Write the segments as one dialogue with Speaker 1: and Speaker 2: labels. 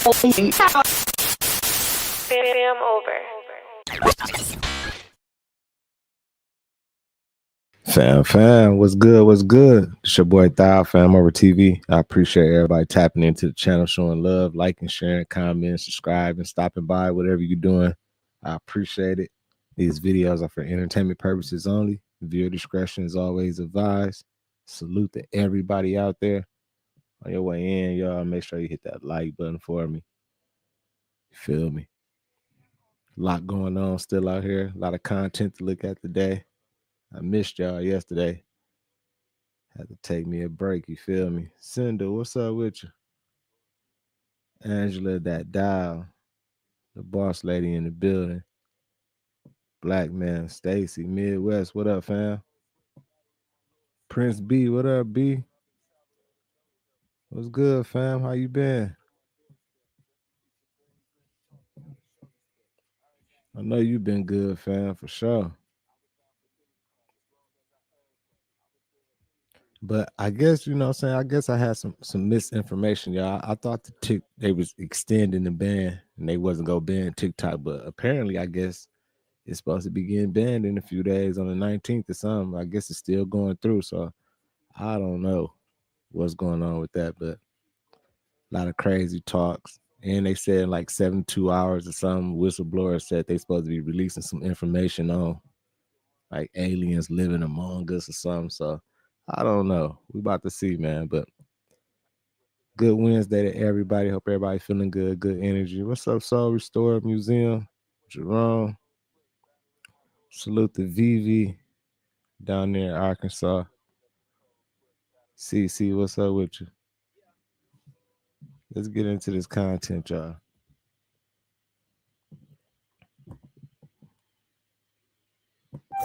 Speaker 1: Fam over.
Speaker 2: Fam, what's good? What's good? It's your boy Thou, FamOverTV. I appreciate everybody tapping into the channel, showing love, liking, sharing, commenting, subscribing, stopping by, whatever you're doing. I appreciate it. These videos are for entertainment purposes only. Viewer discretion is always advised. Salute to everybody out there. On your way in, y'all, make sure you hit that like button for me. You feel me? A lot going on still out here. A lot of content to look at today. I missed y'all yesterday. Had to take me a break, you feel me? Cinder, what's up with you? Angela, that dial, the boss lady in the building. Black man, Stacy, Midwest, what up, fam? Prince B, what up, B? What's good, fam? How you been? I know you been good, fam, for sure. But I guess, you know what I'm saying, I guess I had some misinformation, y'all. I thought they was extending the ban and they wasn't gonna ban TikTok, but apparently I guess it's supposed to be getting banned in a few days on the 19th or something. I guess it's still going through, so I don't know what's going on with that, but a lot of crazy talks. And they said in like 72 hours or something, whistleblowers said they supposed to be releasing some information on like aliens living among us or something. So I don't know. We about to see, man. But good Wednesday to everybody. Hope everybody feeling good, good energy. What's up, Soul Restored Museum? Jerome. Salute to Vivi down there in Arkansas. CC, what's up with you? Let's get into this content, y'all.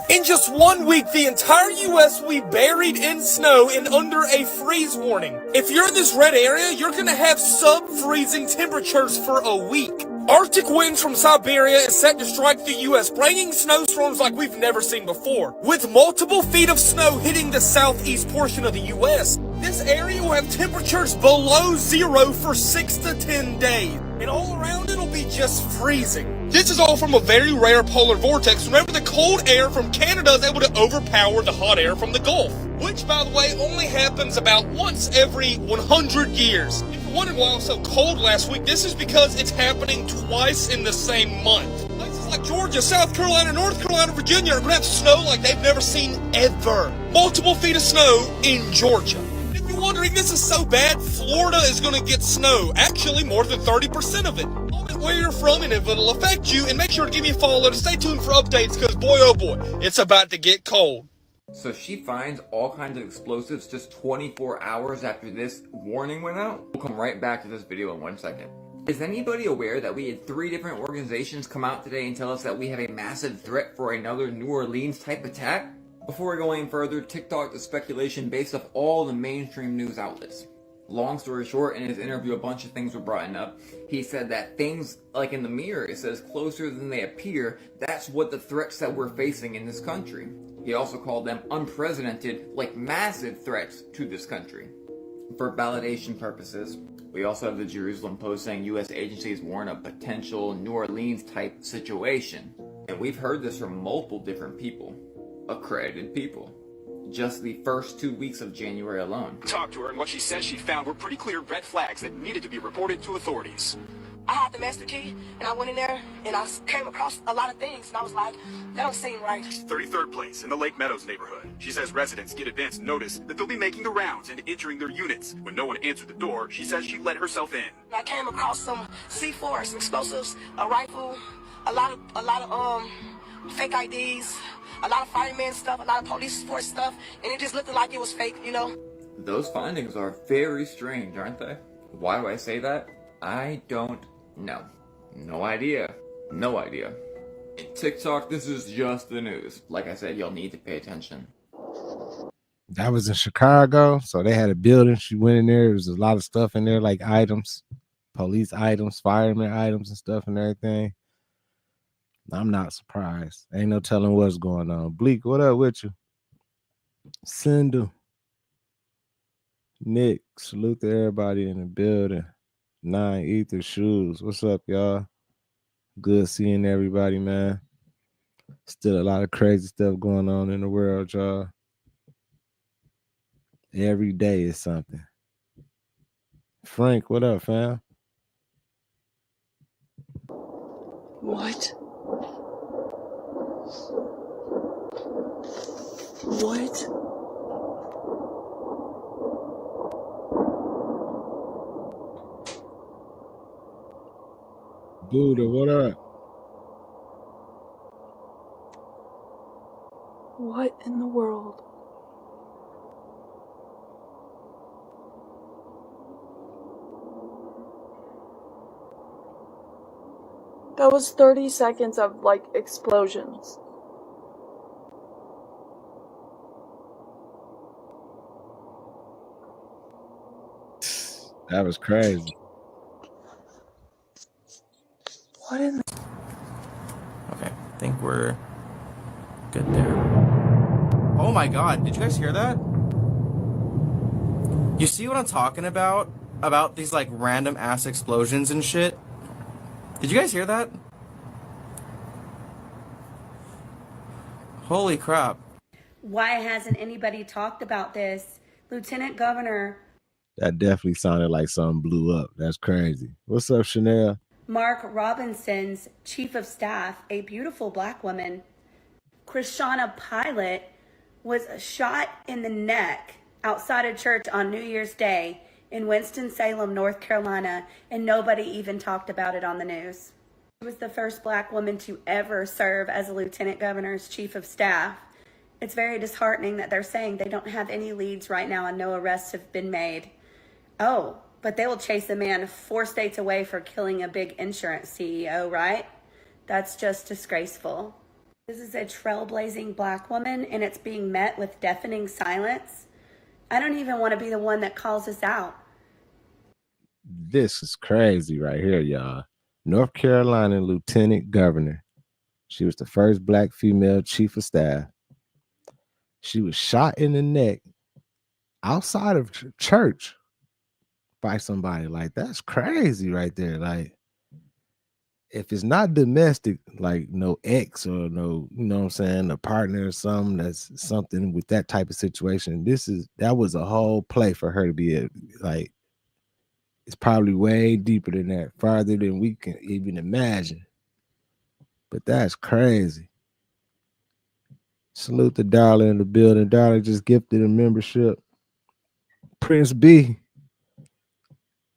Speaker 3: In just 1 week, the entire U.S. will be buried in snow and under a freeze warning. If you're in this red area, you're gonna have sub-freezing temperatures for a week. Arctic winds from Siberia is set to strike the U.S., bringing snowstorms like we've never seen before. With multiple feet of snow hitting the southeast portion of the U.S., this area will have temperatures below zero for 6 to 10 days. And all around it'll be just freezing. This is all from a very rare polar vortex. Remember, the cold air from Canada is able to overpower the hot air from the Gulf, which, by the way, only happens about once every 100 years. If you're wondering why it was so cold last week, this is because it's happening twice in the same month. Places like Georgia, South Carolina, North Carolina, Virginia are going to have snow like they've never seen ever. Multiple feet of snow in Georgia. If you're wondering, this is so bad, Florida is going to get snow. Actually, more than 30% of it. Where you're from and if it'll affect you, and make sure to give me a follow and stay tuned for updates, because boy oh boy, it's about to get cold.
Speaker 4: So she finds all kinds of explosives just 24 hours after this warning went out. We'll come right back to this video in 1 second. Is anybody aware that we had 3 different organizations come out today and tell us that we have a massive threat for another New Orleans type attack? Before we go any further, TikTok is speculation based off all the mainstream news outlets. Long story short, in his interview, a bunch of things were brought up. He said that things like in the mirror, it says closer than they appear. That's what the threats that we're facing in this country. He also called them unprecedented, like massive threats to this country. For validation purposes, we also have the Jerusalem Post saying U.S. agencies warn of potential New Orleans type situation. And we've heard this from multiple different people, accredited people. Just the first 2 weeks of January alone.
Speaker 5: Talked to her, and what she said she found were pretty clear red flags that needed to be reported to authorities.
Speaker 6: I had the master key, and I went in there, and I came across a lot of things, and I was like, that don't seem right.
Speaker 5: 33rd place in the Lake Meadows neighborhood. She says residents get advance notice that they'll be making the rounds and entering their units. When no one answered the door, she says she let herself in.
Speaker 6: I came across some C4, some explosives, a rifle, a lot of fake IDs, a lot of fireman stuff, a lot of police force stuff, and it just looked like it was fake, you know?
Speaker 4: Those findings are very strange, aren't they? Why do I say that? I don't know. No idea. No idea. In TikTok, this is just the news. Like I said, y'all need to pay attention.
Speaker 2: That was in Chicago, so they had a building. She went in there. There was a lot of stuff in there, like items, police items, fireman items and stuff and everything. I'm not surprised. Ain't no telling what's going on. Bleak, what up with you? Cindu. Nick, salute to everybody in the building. Nine Ether Shoes. What's up, y'all? Good seeing everybody, man. Still a lot of crazy stuff going on in the world, y'all. Every day is something. Frank, what up, fam?
Speaker 7: What? What?
Speaker 2: Buddha, what up?
Speaker 7: What in the world? That was 30 seconds of, like, explosions.
Speaker 2: That was crazy.
Speaker 7: What in the...
Speaker 8: Okay, I think we're good there. Oh my god, did you guys hear that? You see what I'm talking about? About these, like, random ass explosions and shit? Did you guys hear that? Holy crap.
Speaker 9: Why hasn't anybody talked about this? Lieutenant Governor
Speaker 2: That definitely sounded like something blew up. That's crazy. What's up, Chanel?
Speaker 9: Mark Robinson's chief of staff, a beautiful black woman, Krishana Pilot, was shot in the neck outside a church on New Year's Day in Winston-Salem, North Carolina, and nobody even talked about it on the news. She was the first black woman to ever serve as a lieutenant governor's chief of staff. It's very disheartening that they're saying they don't have any leads right now and no arrests have been made. Oh, but they will chase a man 4 states away for killing a big insurance CEO, right? That's just disgraceful. This is a trailblazing black woman and it's being met with deafening silence. I don't even want to be the one that calls us out.
Speaker 2: This is crazy right here, y'all. North Carolina Lieutenant Governor. She was the first black female chief of staff. She was shot in the neck outside of church by somebody. Like, that's crazy right there. Like, if it's not domestic, like no ex or no, you know what I'm saying, a partner or something, that's something with that type of situation. That was a whole play for her to be like, it's probably way deeper than that, farther than we can even imagine. But that's crazy. Salute the Dollar in the building. Dollar just gifted a membership. Prince B.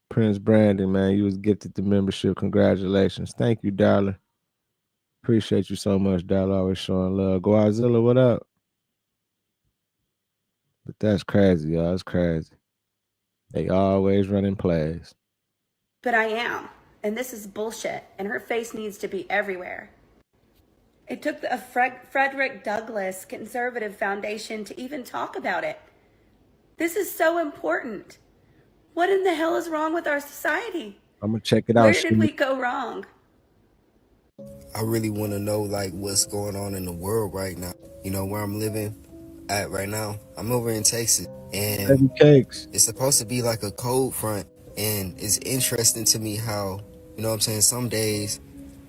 Speaker 2: Prince Brandon, man, you was gifted the membership. Congratulations. Thank you, Dollar. Appreciate you so much, Dollar. Always showing love. Godzilla, what up? But that's crazy, y'all. It's crazy. They always running plays.
Speaker 9: But I am. And this is bullshit. And her face needs to be everywhere. It took a Frederick Douglass Conservative Foundation to even talk about it. This is so important. What in the hell is wrong with our society?
Speaker 2: I'm going to check it out.
Speaker 9: Where did we go wrong?
Speaker 10: I really want to know, like, what's going on in the world right now. You know, where I'm living at right now. I'm over in Texas. And it's supposed to be like a cold front. And it's interesting to me how, you know what I'm saying, some days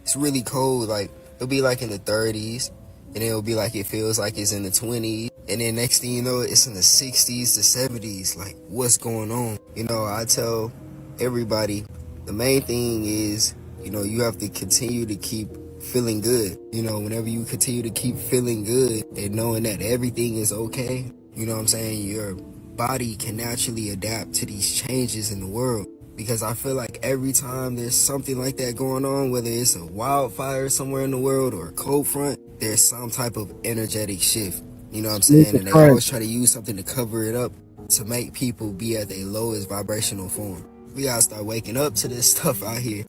Speaker 10: it's really cold. Like, it'll be like in the 30s. And it'll be like it feels like it's in the 20s. And then next thing you know, it's in the 60s to 70s. Like, what's going on? You know, I tell everybody, the main thing is, you know, you have to continue to keep feeling good. You know, whenever you continue to keep feeling good and knowing that everything is okay, you know what I'm saying, your body can naturally adapt to these changes in the world. Because I feel like every time there's something like that going on, whether it's a wildfire somewhere in the world or a cold front, there's some type of energetic shift. You know what I'm saying? And they always try to use something to cover it up to make people be at their lowest vibrational form. We gotta start waking up to this stuff out here.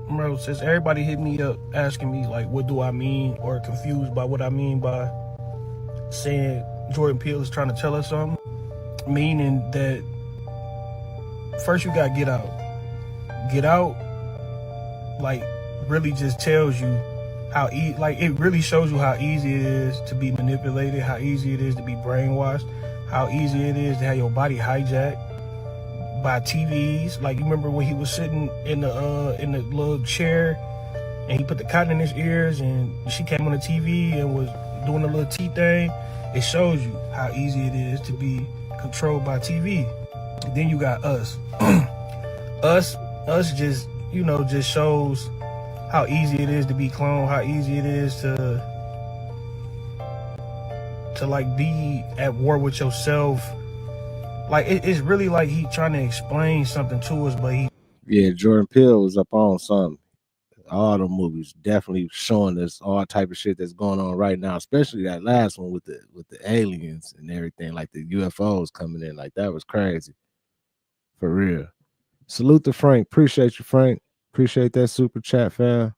Speaker 11: Bro, since everybody hit me up asking me, like, what do I mean, or confused by what I mean by saying Jordan Peele is trying to tell us something, meaning that first you gotta get out. Get out, like, really just tells you how it really shows you how easy it is to be manipulated, how easy it is to be brainwashed, how easy it is to have your body hijacked by TVs. Like, you remember when he was sitting in the little chair and he put the cotton in his ears and she came on the TV and was doing the little T thing? It shows you how easy it is to be controlled by TV. And then you got us. us just, you know, just shows how easy it is to be cloned, how easy it is to like be at war with yourself. Like, it's really like he trying to explain something to us, but
Speaker 2: yeah, Jordan Peele was up on something. All the movies definitely showing us all type of shit that's going on right now, especially that last one with the aliens and everything, like the UFOs coming in. Like, that was crazy. For real. Salute to Frank. Appreciate you, Frank. Appreciate that super chat, fam.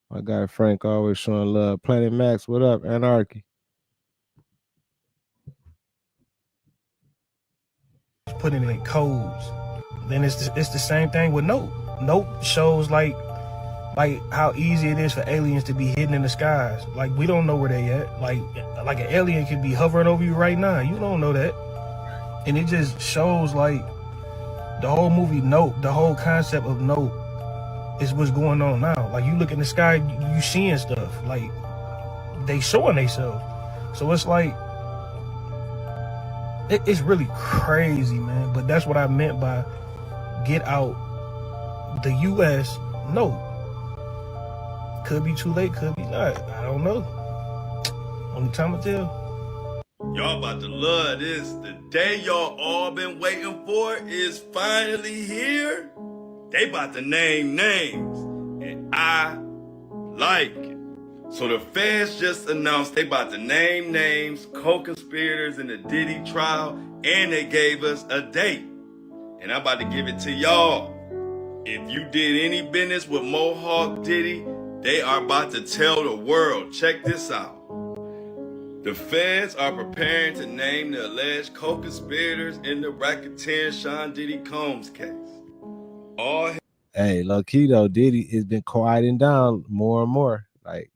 Speaker 2: My guy Frank always showing love. Planet Max, what up? Anarchy.
Speaker 11: putting it in codes. Then it's the same thing with Nope. Nope shows like how easy it is for aliens to be hidden in the skies. Like, we don't know where they at. Like an alien could be hovering over you right now. You don't know that. And it just shows, like, the whole movie Nope, the whole concept of Nope is what's going on now. Like, you look in the sky, you seeing stuff. Like, they showing themselves. So it's like, it's really crazy, man. But that's what I meant by get out the U.S. Nope. Could be too late, could be not. I don't know. Only time will tell.
Speaker 12: Y'all about to love this. The day y'all all been waiting for is finally here. They about to name names, and I like it. So the feds just announced they about to name names, co-conspirators in the Diddy trial, and they gave us a date. And I'm about to give it to y'all. If you did any business with Mohawk Diddy, they are about to tell the world. Check this out. The feds are preparing to name the alleged co-conspirators in the racketeering Sean Diddy Combs case.
Speaker 2: Hey, low key though, Diddy has been quieting down more and more. Like,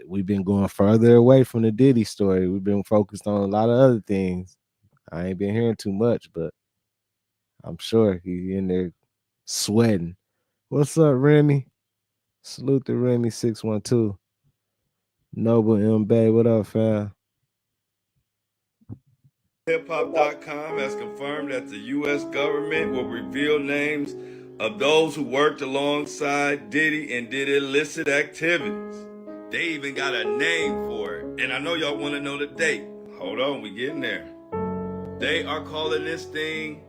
Speaker 2: we've been going further away from the Diddy story. We've been focused on a lot of other things. I ain't been hearing too much, but I'm sure he's in there sweating. What's up, Remy? Salute to Remy 612. Noble M Bay, what up, fam?
Speaker 12: HipHop.com has confirmed that the U.S. government will reveal names of those who worked alongside Diddy and did illicit activities. They even got a name for it, and I know y'all want to know the date. Hold on, we getting there. They are calling this thing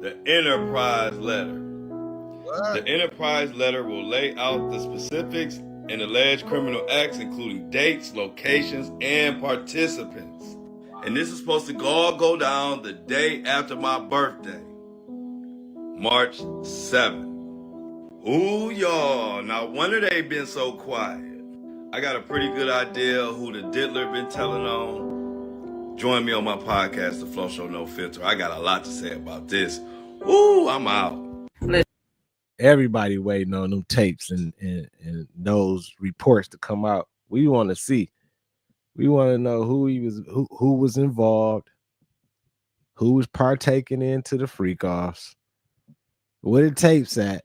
Speaker 12: the Enterprise Letter. What? The Enterprise Letter will lay out the specifics and alleged criminal acts, including dates, locations, and participants. And this is supposed to all go down the day after my birthday, March 7th. Ooh, y'all, now when have they been so quiet? I got a pretty good idea of who the diddler been telling on. Join me on my podcast, The Flow Show No Filter. I got a lot to say about this. Ooh, I'm out.
Speaker 2: Everybody waiting on them tapes and those reports to come out. We want to see. We want to know who was involved, who was partaking into the freak-offs, where the tapes at,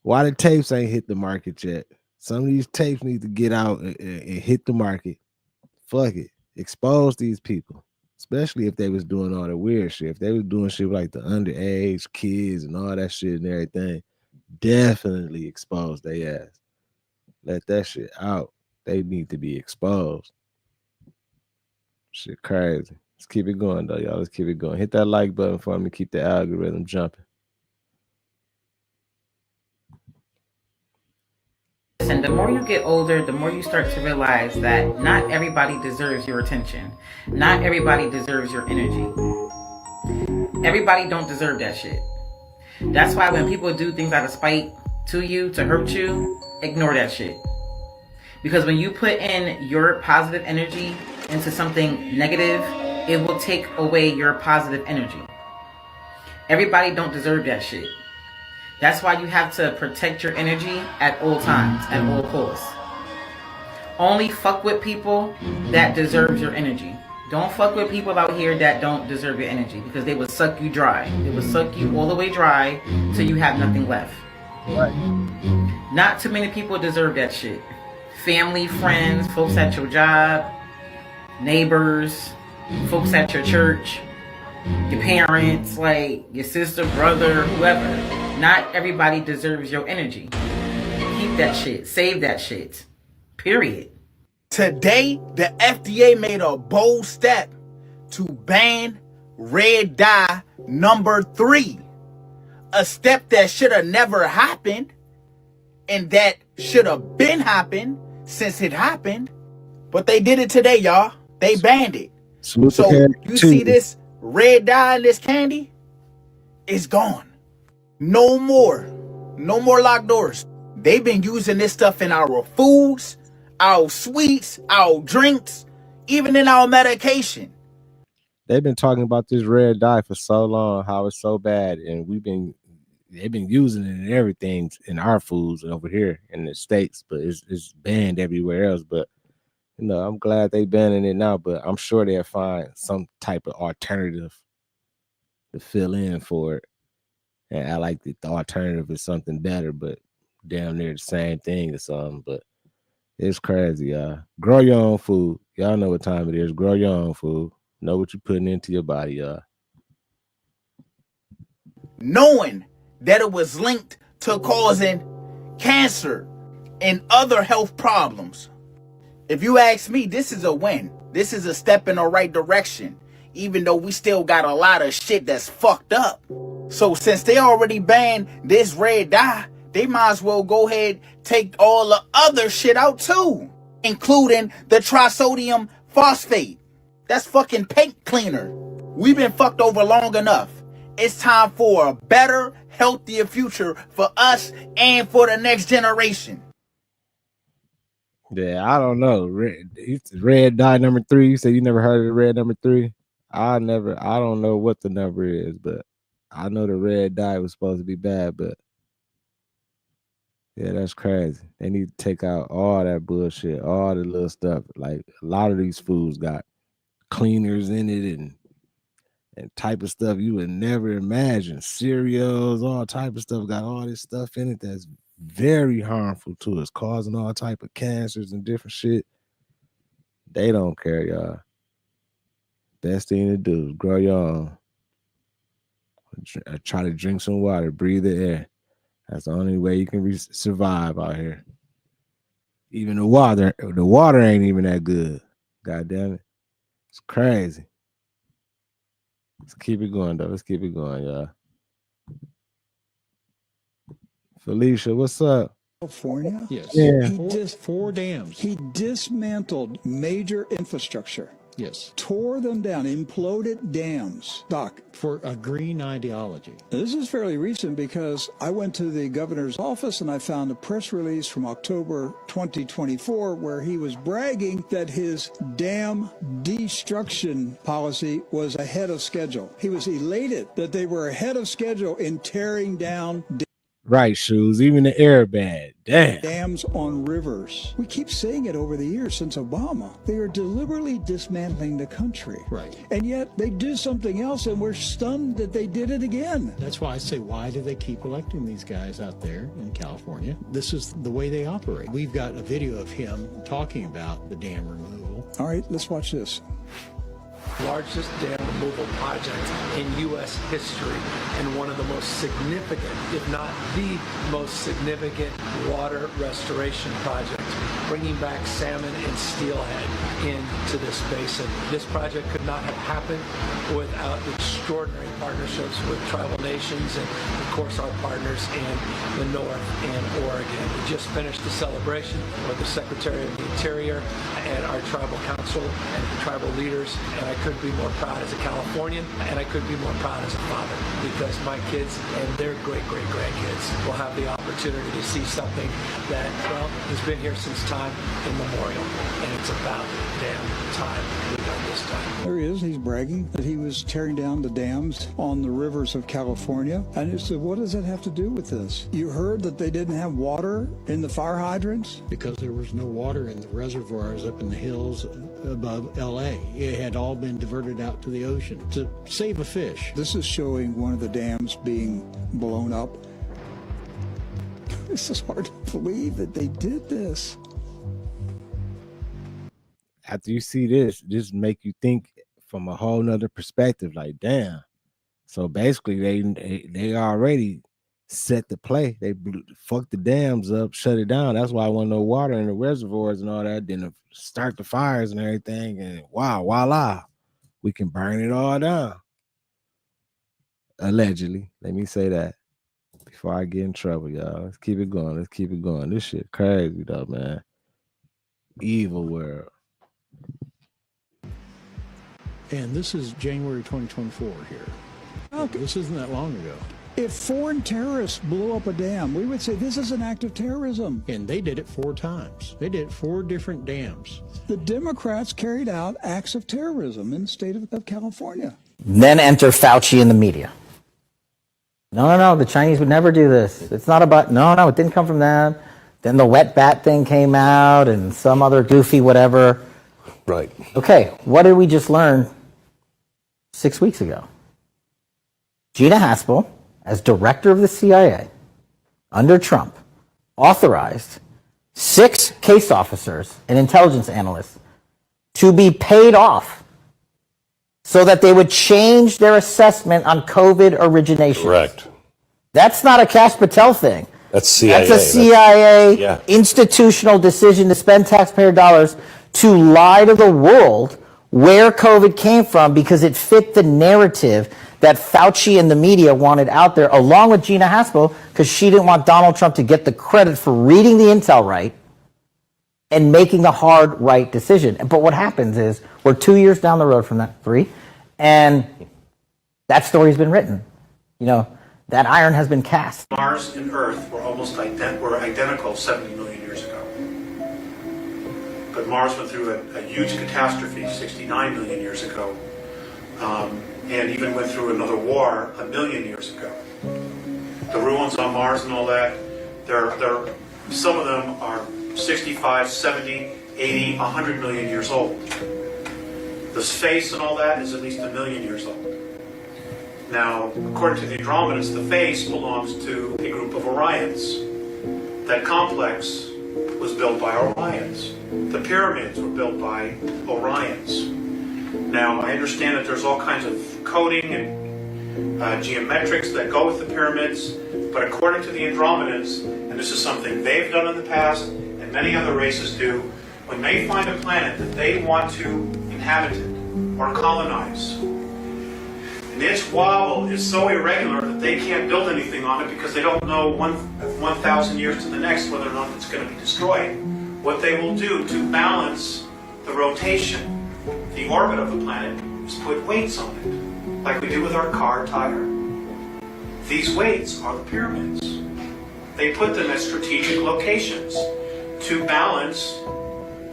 Speaker 2: why the tapes ain't hit the market yet. Some of these tapes need to get out and hit the market. Fuck it. Expose these people, especially if they was doing all the weird shit. If they was doing shit like the underage kids and all that shit and everything, definitely expose their ass. Let that shit out. They need to be exposed. Shit crazy. Let's keep it going, though, y'all. Let's keep it going. Hit that like button for me. Keep the algorithm jumping.
Speaker 13: Listen, the more you get older, the more you start to realize that not everybody deserves your attention. Not everybody deserves your energy. Everybody don't deserve that shit. That's why when people do things out of spite to you, to hurt you, ignore that shit. Because when you put in your positive energy into something negative, it will take away your positive energy. Everybody don't deserve that shit. That's why you have to protect your energy at all times, at all costs. Only fuck with people that deserve your energy. Don't fuck with people out here that don't deserve your energy, because they will suck you dry. They will suck you all the way dry till you have nothing left.
Speaker 2: Right.
Speaker 13: Not too many people deserve that shit. Family, friends, folks at your job, neighbors, folks at your church, your parents, like your sister, brother, whoever. Not everybody deserves your energy. Keep that shit. Save that shit. Period.
Speaker 14: Today, the FDA made a bold step to ban red dye number 3. A step that should have never happened, and that should have been happened since it happened. But they did it today, y'all. They banned it. So you see this red dye in this candy? It's gone. No more. No more locked doors. They've been using this stuff in our foods, our sweets, our drinks, even in our medication.
Speaker 2: They've been talking about this red dye for so long, how it's so bad, and they've been using it in everything in our foods over here in the States, but it's banned everywhere else. But you know, I'm glad they banning it now, but I'm sure they'll find some type of alternative to fill in for it. And I like the alternative is something better, but damn near the same thing or something. But it's crazy, y'all. Grow your own food. Y'all know what time it is. Grow your own food. Know what you're putting into your body, y'all.
Speaker 14: Knowing that it was linked to causing cancer and other health problems. If you ask me, this is a win. This is a step in the right direction, even though we still got a lot of shit that's fucked up. So since they already banned this red dye, they might as well go ahead take all the other shit out too, including the trisodium phosphate. That's fucking paint cleaner. We've been fucked over long enough. It's time for a better, healthier future for us and for the next generation.
Speaker 2: Yeah, I don't know. Red dye number 3. You said you never heard of the red number 3? I don't know what the number is, but I know the red dye was supposed to be bad, but yeah, that's crazy. They need to take out all that bullshit, all the little stuff. Like a lot of these foods got cleaners in it and type of stuff you would never imagine. Cereals, all type of stuff got all this stuff in it that's very harmful to us, causing all type of cancers and different shit. They don't care, y'all. Best thing to do is grow your own. Try to drink some water, breathe the air. That's the only way you can survive out here. Even the water ain't even that good. God damn it. It's crazy. Let's keep it going, though. Let's keep it going, y'all. Felicia, what's up?
Speaker 15: California?
Speaker 16: Yes.
Speaker 2: Yeah.
Speaker 16: Four dams.
Speaker 15: He dismantled major infrastructure.
Speaker 16: Yes.
Speaker 15: Tore them down, imploded dams. Doc.
Speaker 16: For a green ideology.
Speaker 15: This is fairly recent because I went to the governor's office and I found a press release from October 2024 where he was bragging that his dam destruction policy was ahead of schedule. He was elated that they were ahead of schedule in tearing down
Speaker 2: Right, Shoes. Even the air bad. Damn.
Speaker 15: dams on rivers. We keep saying it over the years since Obama. They are deliberately dismantling the country.
Speaker 16: Right.
Speaker 15: And yet they do something else and we're stunned that they did it again.
Speaker 16: That's why I say, why do they keep electing these guys out there in California? This is the way they operate. We've got a video of him talking about the dam removal.
Speaker 15: All right, let's watch this.
Speaker 17: Largest dam removal project in U.S. history and one of the most significant, if not the most significant water restoration projects, bringing back salmon and steelhead into this basin. This project could not have happened without extraordinary partnerships with tribal nations and, of course, our partners in the North and Oregon. We just finished the celebration with the Secretary of the Interior and our tribal council and tribal leaders, and I couldn't be more proud as a Californian, and I couldn't be more proud as a father, because my kids and their great-great-grandkids will have the opportunity to see something that, well, has been here since time immemorial, and it's about damn time we got this done.
Speaker 15: There he is. He's bragging that he was tearing down the dams on the rivers of California. And he said, what does that have to do with this? You heard that they didn't have water in the fire hydrants?
Speaker 16: Because there was no water in the reservoirs up in the hills above L.A. It had all been diverted out to the ocean to save a fish.
Speaker 15: This is showing one of the dams being blown up. This is hard to believe that they did this.
Speaker 2: After you see this make you think from a whole nother perspective, like, damn. So basically they already set the play. They fucked the dams up, shut it down. That's why I want no water in the reservoirs and all that. Then start the fires and everything. And wow, voila, we can burn it all down. Allegedly. Let me say that before I get in trouble, y'all. Let's keep it going. Let's keep it going. This shit crazy though, man. Evil world.
Speaker 16: And this is January 2024 here. Okay. This isn't that long ago.
Speaker 15: If foreign terrorists blew up a dam, we would say this is an act of terrorism.
Speaker 16: And they did it 4 times. They did 4 different dams.
Speaker 15: The Democrats carried out acts of terrorism in the state of California.
Speaker 18: Then enter Fauci and the media. No, the Chinese would never do this. It's not about, no, it didn't come from them. Then the wet bat thing came out and some other goofy whatever.
Speaker 19: Right.
Speaker 18: Okay, what did we just learn 6 weeks ago? Gina Haspel, as director of the CIA under Trump, authorized 6 case officers and intelligence analysts to be paid off so that they would change their assessment on COVID origination.
Speaker 19: Correct.
Speaker 18: That's not a Kash Patel thing.
Speaker 19: That's CIA.
Speaker 18: That's a CIA institutional decision to spend taxpayer dollars to lie to the world where COVID came from because it fit the narrative that Fauci and the media wanted out there, along with Gina Haspel, because she didn't want Donald Trump to get the credit for reading the intel right and making the hard right decision. But what happens is we're 2 years down the road from that, 3, and that story's been written. You know, that iron has been cast.
Speaker 20: Mars and Earth were almost identical 70 million years ago. But Mars went through a huge catastrophe 69 million years ago. And even went through another war 1 million years ago. The ruins on Mars and all that, some of them are 65, 70, 80, 100 million years old. The space and all that is at least 1 million years old. Now, according to the Andromedas, the face belongs to a group of Orions. That complex was built by Orions. The pyramids were built by Orions. Now, I understand that there's all kinds of coding and geometrics that go with the pyramids, but according to the Andromedas, and this is something they've done in the past and many other races do, when they find a planet that they want to inhabit or colonize, and its wobble is so irregular that they can't build anything on it because they don't know 1,000 years to the next whether or not it's going to be destroyed. What they will do to balance the rotation, the orbit of the planet, is put weights on it, like we do with our car tire. These weights are the pyramids. They put them at strategic locations to balance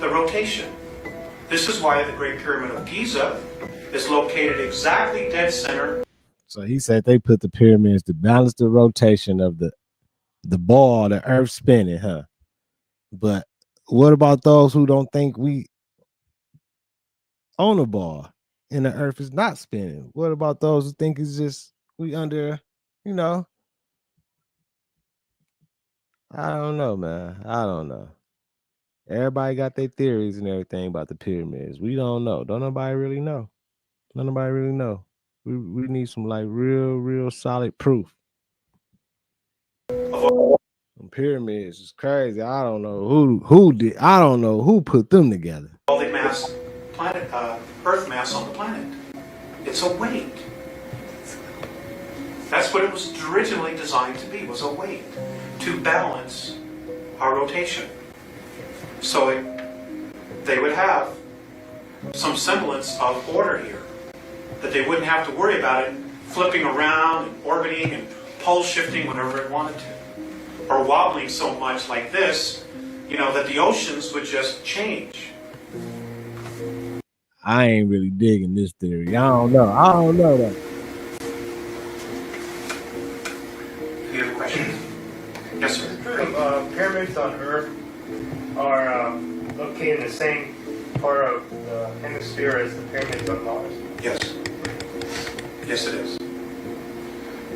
Speaker 20: the rotation. This is why the Great Pyramid of Giza is located exactly dead center.
Speaker 2: So he said they put the pyramids to balance the rotation of the ball, the earth spinning, huh? But what about those who don't think we own a ball and the earth is not spinning? What about those who think it's just we under, you know? I don't know, man. I don't know. Everybody got their theories and everything about the pyramids. We don't know. Don't nobody really know. Nobody really know. We need some like real solid proof. Pyramids is crazy. I don't know who did. I don't know who put them together.
Speaker 20: All the mass, Earth mass on the planet. It's a weight. That's what it was originally designed to be, was a weight to balance our rotation. So they would have some semblance of order here, that they wouldn't have to worry about it flipping around and orbiting and pole shifting whenever it wanted to, or wobbling so much like this, that the oceans would just change.
Speaker 2: I ain't really digging this theory. I don't know that.
Speaker 20: You have a question? Yes, sir.
Speaker 21: Pyramids on Earth are located in the same part of the hemisphere
Speaker 20: sphere is the pyramids on Mars. Yes. Yes, it is.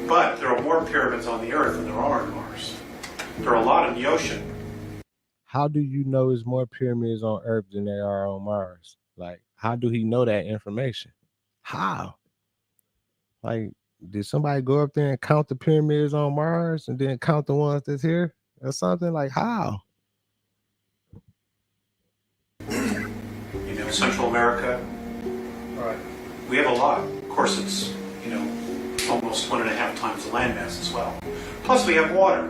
Speaker 20: But there are more pyramids on the Earth than there are on Mars. There are a lot in the ocean.
Speaker 2: How do you know there's more pyramids on Earth than there are on Mars? Like, how do he know that information? How? Like, did somebody go up there and count the pyramids on Mars and then count the ones that's here or something? Like, how?
Speaker 20: You know, Central America. Right. We have a lot. Of course, it's, you know, almost 1.5 times the landmass as well. Plus, we have water,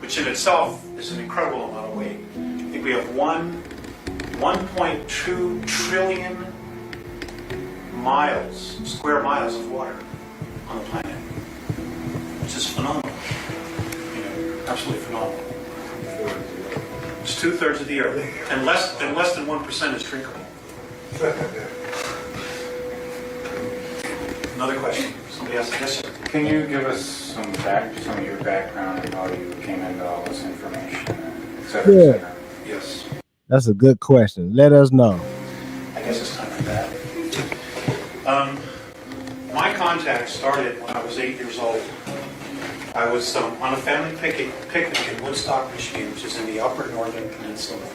Speaker 20: which in itself is an incredible amount of weight. I think we have 1.2 trillion square miles of water on the planet, which is phenomenal. You know, absolutely phenomenal. It's 2/3 of the Earth, and less than 1% is drinkable. Another question. Somebody asked this.
Speaker 19: Can you give us some of your background and how you came into all this information, et cetera, et cetera?
Speaker 20: Yes.
Speaker 2: That's a good question. Let us know.
Speaker 20: I guess it's time for that. My contact started when I was 8 years old. I was on a family picnic in Woodstock, Michigan, which is in the upper northern peninsula.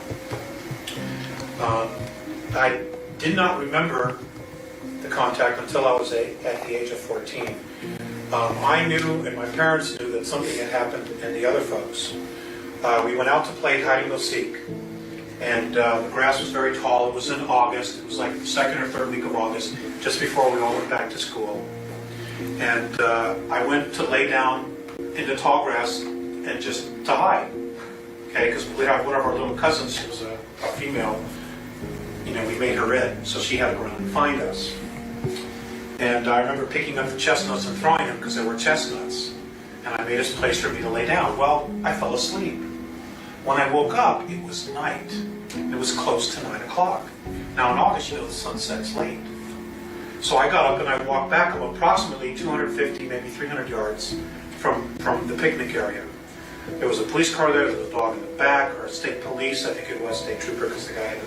Speaker 20: I did not remember the contact until I was at the age of 14. I knew, and my parents knew, that something had happened in the other folks. We went out to play hide-and-go-seek, and the grass was very tall. It was in August. It was like the 2nd or 3rd week of August, just before we all went back to school. And I went to lay down in the tall grass and just to hide, okay? Because we had one of our little cousins, she was a female, you know, we made her in, so she had to go around and find us. And I remember picking up the chestnuts and throwing them because they were chestnuts. And I made a place for me to lay down. Well, I fell asleep. When I woke up, it was night. It was close to 9 o'clock. Now in August, you know, the sun sets late. So I got up and I walked back approximately 250, maybe 300 yards from the picnic area. There was a police car there, there was a dog in the back, or a state police, I think it was, state trooper, because the guy had a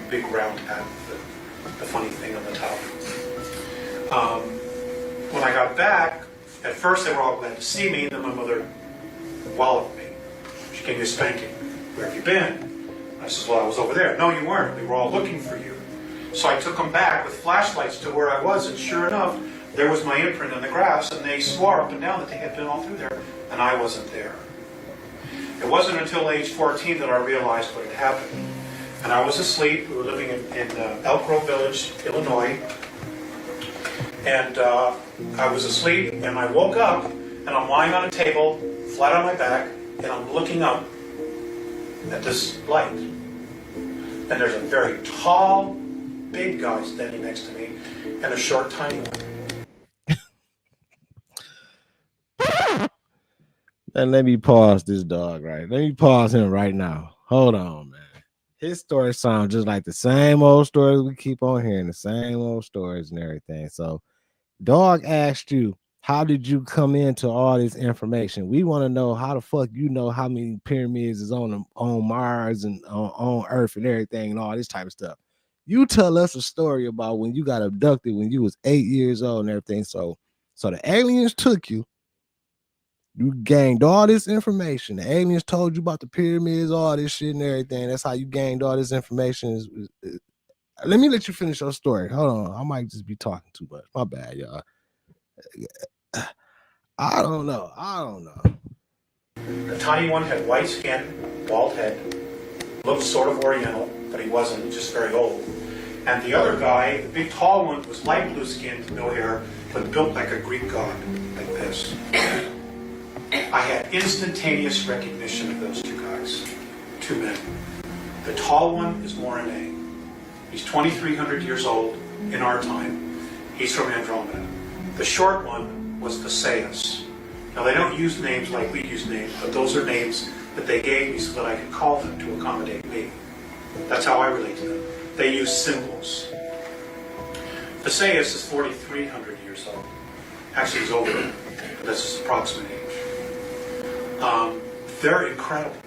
Speaker 20: big round hat with the funny thing on the top. When I got back, at first they were all glad to see me, and then my mother walloped me. She gave me a spanking. Where have you been? I said, well, I was over there. No, you weren't. We were all looking for you. So I took them back with flashlights to where I was, and sure enough, there was my imprint in the grass, and they swore up and down that they had been all through there, and I wasn't there. It wasn't until age 14 that I realized what had happened. And I was asleep. We were living in Elk Grove Village, Illinois. And I was asleep, and I woke up, and I'm lying on a table, flat on my back, and I'm looking up at this light. And there's a very tall, big guy standing next to me, and a short, tiny one.
Speaker 2: And let me pause this dog, right? Let me pause him right now. Hold on, man. His story sounds just like the same old stories we keep on hearing, the same old stories and everything. So, dog asked you, how did you come into all this information? We want to know how the fuck you know how many pyramids is on Mars and on Earth and everything and all this type of stuff. You tell us a story about when you got abducted when you was 8 years old and everything. So the aliens took you. You gained all this information. The aliens told you about the pyramids, all this shit and everything. That's how you gained all this information. Let me let you finish your story. Hold on. I might just be talking too much. My bad, y'all. I don't know.
Speaker 20: The tiny one had white skin, bald head, looked sort of oriental, but he wasn't, just very old. And the other guy, the big tall one, was light blue skinned, no hair, but built like a Greek god, like this. I had instantaneous recognition of those two guys, two men. The tall one is Morine. He's 2,300 years old in our time. He's from Andromeda. The short one was Theseus. Now they don't use names like we use names, but those are names that they gave me so that I could call them to accommodate me. That's how I relate to them. They use symbols. Theseus is 4,300 years old. Actually, he's older, but that's his approximate age. They're incredible.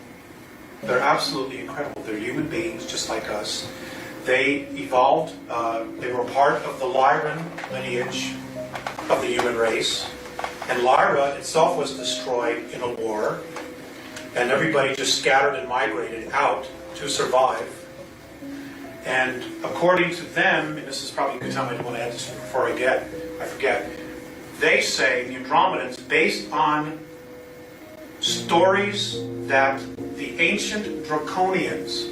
Speaker 20: They're absolutely incredible. They're human beings just like us. They evolved. They were part of the Lyran lineage of the human race. And Lyra itself was destroyed in a war. And everybody just scattered and migrated out to survive. And according to them, and this is probably a good time, I want to add this before I forget, they say, the Andromedans, based on stories that the ancient Draconians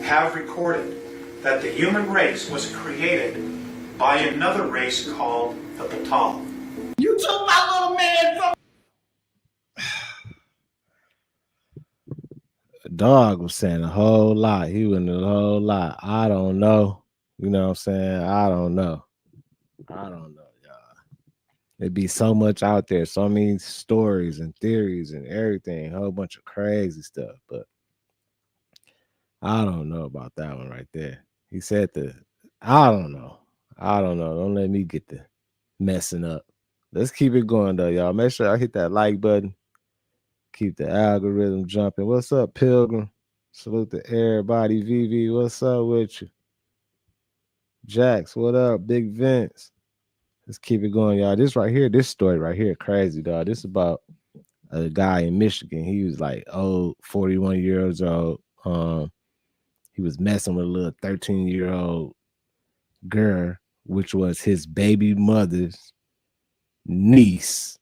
Speaker 20: have recorded, that the human race was created by another race called the Batal.
Speaker 14: You took my little man from.
Speaker 2: The dog was saying a whole lot. He went a whole lot. I don't know. You know what I'm saying? I don't know. I don't know, y'all. There'd be so much out there, so many stories and theories and everything, a whole bunch of crazy stuff. But I don't know about that one right there. He said I don't know. I don't know. Don't let me get the messing up. Let's keep it going though, y'all. Make sure I hit that like button. Keep the algorithm jumping. What's up, Pilgrim? Salute to everybody. VV, what's up with you? Jax, what up? Big Vince. Let's keep it going, y'all. This right here, this story right here, crazy, dog. This is about a guy in Michigan. He was like 41 years old. He was messing with a little 13-year-old girl, which was his baby mother's niece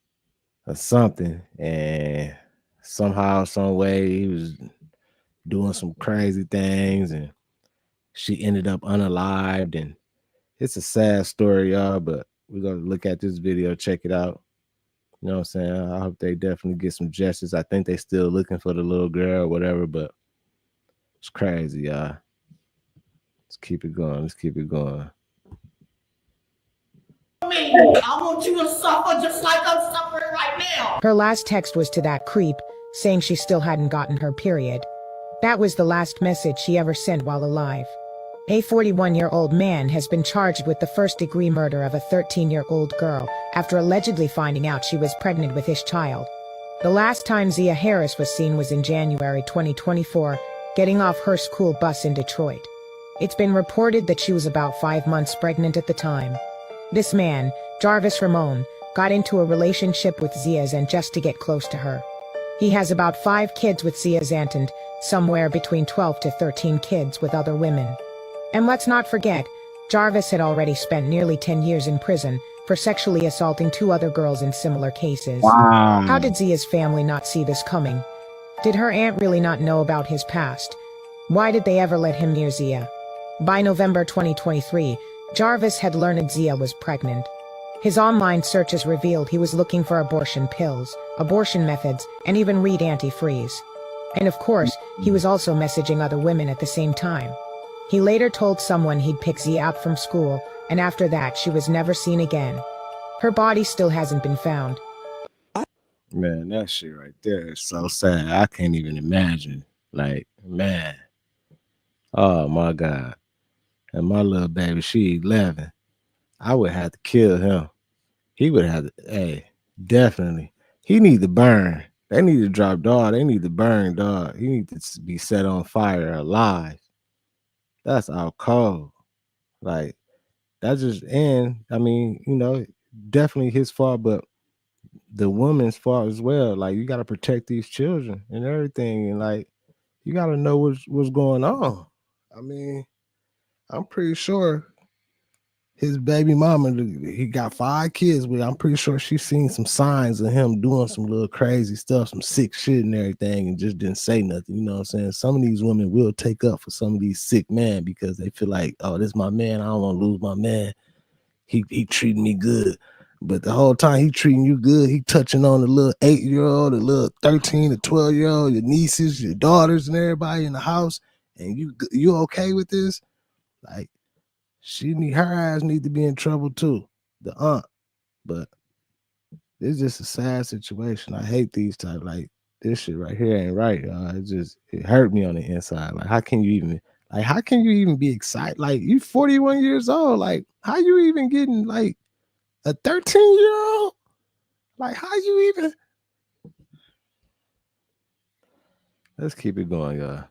Speaker 2: or something. And somehow, some way, he was doing some crazy things, and she ended up unalived. And it's a sad story, y'all, but we're gonna look at this video, check it out. You know what I'm saying? I hope they definitely get some justice. I think they still looking for the little girl or whatever, but it's crazy, y'all. Let's keep it going. Let's keep it going.
Speaker 14: I want you to suffer just like I'm suffering right now.
Speaker 21: Her last text was to that creep, saying she still hadn't gotten her period. That was the last message she ever sent while alive. A 41-year-old man has been charged with the first-degree murder of a 13-year-old girl after allegedly finding out she was pregnant with his child. The last time Zia Harris was seen was in January 2024, getting off her school bus in Detroit. It's been reported that she was about 5 months pregnant at the time. This man, Jarvis Ramon, got into a relationship with Zia Zant just to get close to her. He has about 5 kids with Zia Zant and somewhere between 12 to 13 kids with other women. And let's not forget, Jarvis had already spent nearly 10 years in prison for sexually assaulting 2 other girls in similar cases.
Speaker 2: Wow.
Speaker 21: How did Zia's family not see this coming? Did her aunt really not know about his past? Why did they ever let him near Zia? By November 2023, Jarvis had learned Zia was pregnant. His online searches revealed he was looking for abortion pills, abortion methods, and even Reed antifreeze. And of course, he was also messaging other women at the same time. He later told someone he'd pick Zia up from school, and after that, she was never seen again. Her body still hasn't been found.
Speaker 2: Man, that shit right there is so sad. I can't even imagine. Like, man. Oh, my God. And my little baby, she 11. I would have to kill him. He would have to, definitely. He need to burn. They need to drop dog. They need to burn dog. He need to be set on fire alive. That's out cold. Like, that's just, and I mean, you know, definitely his fault, but the woman's fault as well. Like, you got to protect these children and everything. And like, you got to know what's going on. I mean, I'm pretty sure his baby mama, he got 5 kids with. I'm pretty sure she's seen some signs of him doing some little crazy stuff, some sick shit and everything, and just didn't say nothing. You know what I'm saying? Some of these women will take up for some of these sick men because they feel like, oh, this is my man. I don't want to lose my man. He treating me good. But the whole time he treating you good, he touching on the little 8-year-old, the little 13 to 12-year-old, your nieces, your daughters, and everybody in the house. And you okay with this? Like, her ass need to be in trouble too, the aunt. But it's just a sad situation. I hate these type, like, this shit right here ain't right, y'all. It hurt me on the inside. Like, how can you even be excited? Like, you 41 years old. Like, how you even getting like a 13-year-old? Like, how you even? Let's keep it going, y'all.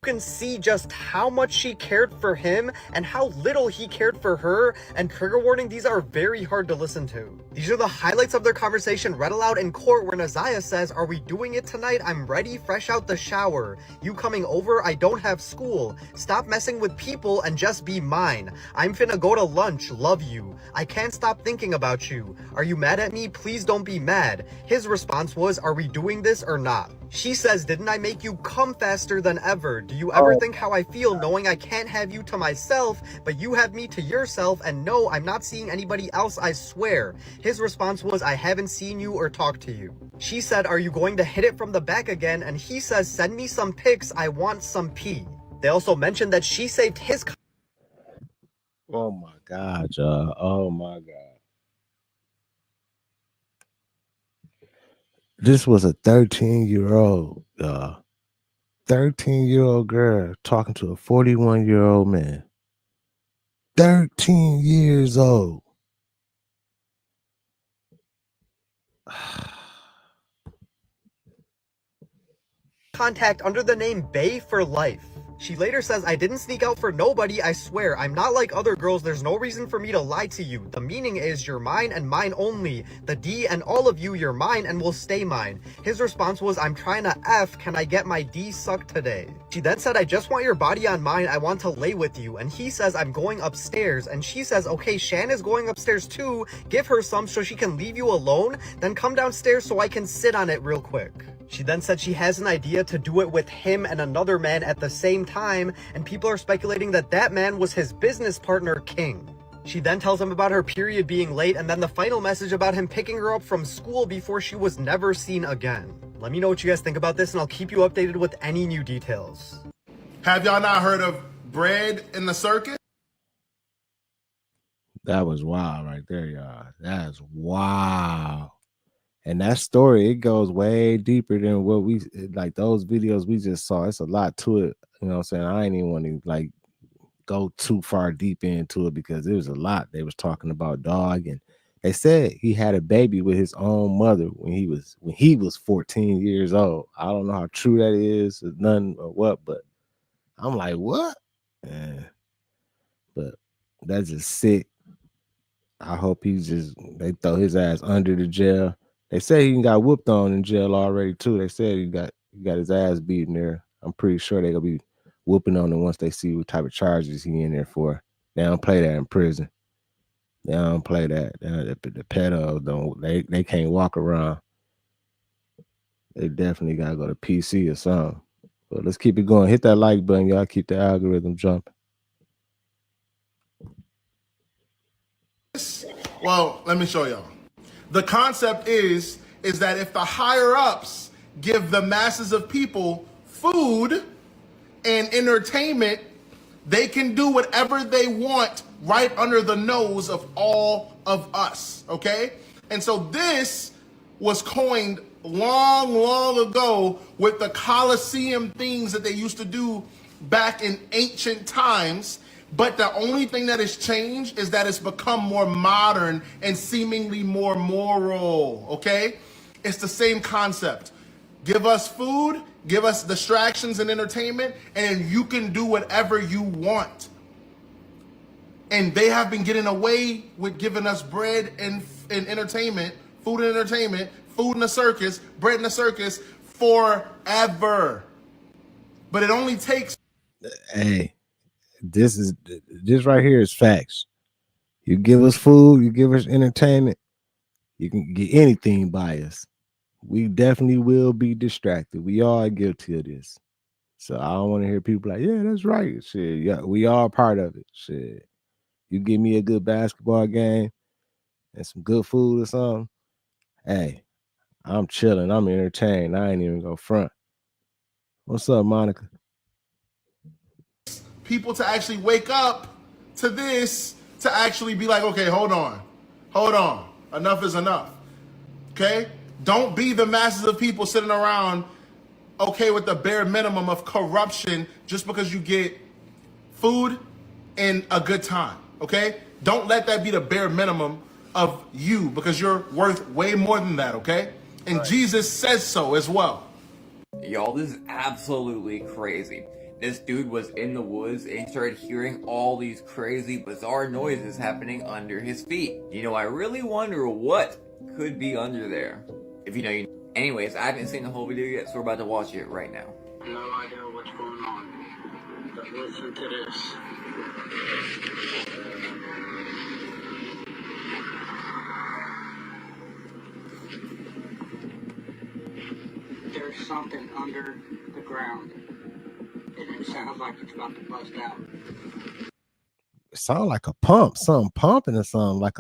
Speaker 1: can see just how much she cared for him and how little he cared for her, and trigger warning, these are very hard to listen to. These are the highlights of their conversation read aloud in court, where Naziah says, "Are we doing it tonight? I'm ready, fresh out the shower. You coming over? I don't have school. Stop messing with people and just be mine. I'm finna go to lunch, love you. I can't stop thinking about you. Are you mad at me? Please don't be mad." His response was, "Are we doing this or not?" She says, "Didn't I make you come faster than ever? Do you ever think how I feel knowing I can't have you to myself, but you have me to yourself, and no, I'm not seeing anybody else, I swear." His response was, "I haven't seen you or talked to you." She said, "Are you going to hit it from the back again?" And he says, "Send me some pics, I want some pee." They also mentioned that she saved his...
Speaker 2: Oh my God, y'all. Oh my God. This was a 13-year-old, 13-year-old girl talking to a 41-year-old man. 13 years old.
Speaker 1: Contact under the name Bay for life. She later says, "I didn't sneak out for nobody, I swear. I'm not like other girls, there's no reason for me to lie to you. The meaning is you're mine and mine only. The D and all of you, you're mine and will stay mine." His response was, "I'm trying to F, can I get my D sucked today?" She then said, "I just want your body on mine, I want to lay with you." And he says, "I'm going upstairs." And she says, "Okay, Shan is going upstairs too. Give her some so she can leave you alone. Then come downstairs so I can sit on it real quick." She then said she has an idea to do it with him and another man at the same time, and people are speculating that that man was his business partner, King. She then tells him about her period being late, and then the final message about him picking her up from school before she was never seen again. Let me know what you guys think about this, and I'll keep you updated with any new details.
Speaker 22: Have y'all not heard of bread in the circus?
Speaker 2: That was wild right there, y'all. That's wild. And that story, it goes way deeper than what we, like those videos we just saw. It's a lot to it. You know what I'm saying? I ain't even want to like go too far deep into it because there was a lot they was talking about, dog. And they said he had a baby with his own mother when he was 14 years old. I don't know how true that is, or none or what, but I'm like, what? Yeah. But that's just sick. I hope they throw his ass under the jail. They say he got whooped on in jail already too. They said he got his ass beaten there. I'm pretty sure they're gonna be whooping on him once they see what type of charges he in there for. They don't play that in prison. They don't play that. The pedos don't. They can't walk around. They definitely gotta go to PC or something. But let's keep it going. Hit that like button, y'all. Keep the algorithm jumping.
Speaker 22: Well, let me show y'all. The concept is that if the higher ups give the masses of people food and entertainment, they can do whatever they want right under the nose of all of us, okay? And so this was coined long, long ago with the Colosseum things that they used to do back in ancient times. But the only thing that has changed is that it's become more modern and seemingly more moral, okay? It's the same concept. Give us food, give us distractions and entertainment, and you can do whatever you want. And they have been getting away with giving us bread and entertainment, food and entertainment, food in the circus, bread in the circus forever. But it only takes...
Speaker 2: Hey. This right here is facts. You give us food, you give us entertainment, you can get anything by us. We definitely will be distracted. We are guilty of this. So I don't want to hear people like, yeah, that's right. Shit, yeah, we are part of it. Shit. You give me a good basketball game and some good food or something. Hey, I'm chilling. I'm entertained. I ain't even go front. What's up, Monica?
Speaker 22: People to actually wake up to this, to actually be like, okay, hold on, enough is enough, okay? Don't be the masses of people sitting around okay with the bare minimum of corruption just because you get food and a good time, okay? Don't let that be the bare minimum of you, because you're worth way more than that, okay? And right. Jesus says so as well.
Speaker 4: Y'all, this is absolutely crazy. This dude was in the woods and he started hearing all these crazy, bizarre noises happening under his feet. You know, I really wonder what could be under there. If you know, you know. Anyways, I haven't seen the whole video yet, so we're about to watch it right now.
Speaker 3: No idea what's going on, but listen to this. There's something under the ground, and it sounds like it's about to bust out.
Speaker 2: It sounds like a pump, something pumping or something, like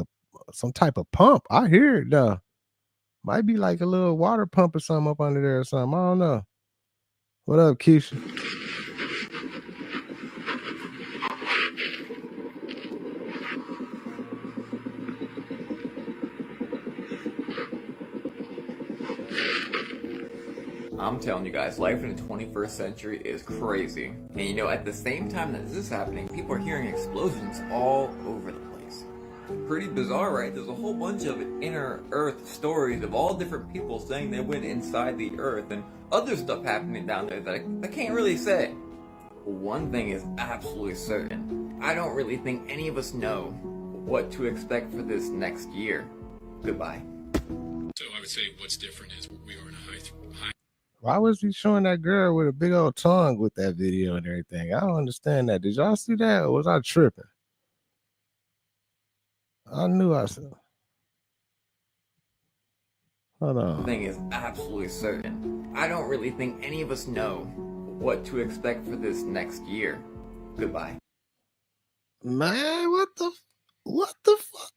Speaker 2: some type of pump. I hear it though. Might be like a little water pump or something up under there or something. I don't know. What up, Keisha?
Speaker 4: I'm telling you guys, life in the 21st century is crazy. And you know, at the same time that this is happening, people are hearing explosions all over the place. Pretty bizarre, right? There's a whole bunch of inner Earth stories of all different people saying they went inside the Earth and other stuff happening down there that I can't really say. One thing is absolutely certain. I don't really think any of us know what to expect for this next year. Goodbye.
Speaker 5: So I would say what's different is we are in a high.
Speaker 2: Why was he showing that girl with a big old tongue with that video and everything? I don't understand that. Did y'all see that, or was I tripping? I knew I saw. Hold on.
Speaker 4: One thing is absolutely certain. I don't really think any of us know what to expect for this next year. Goodbye.
Speaker 2: Man, what the fuck?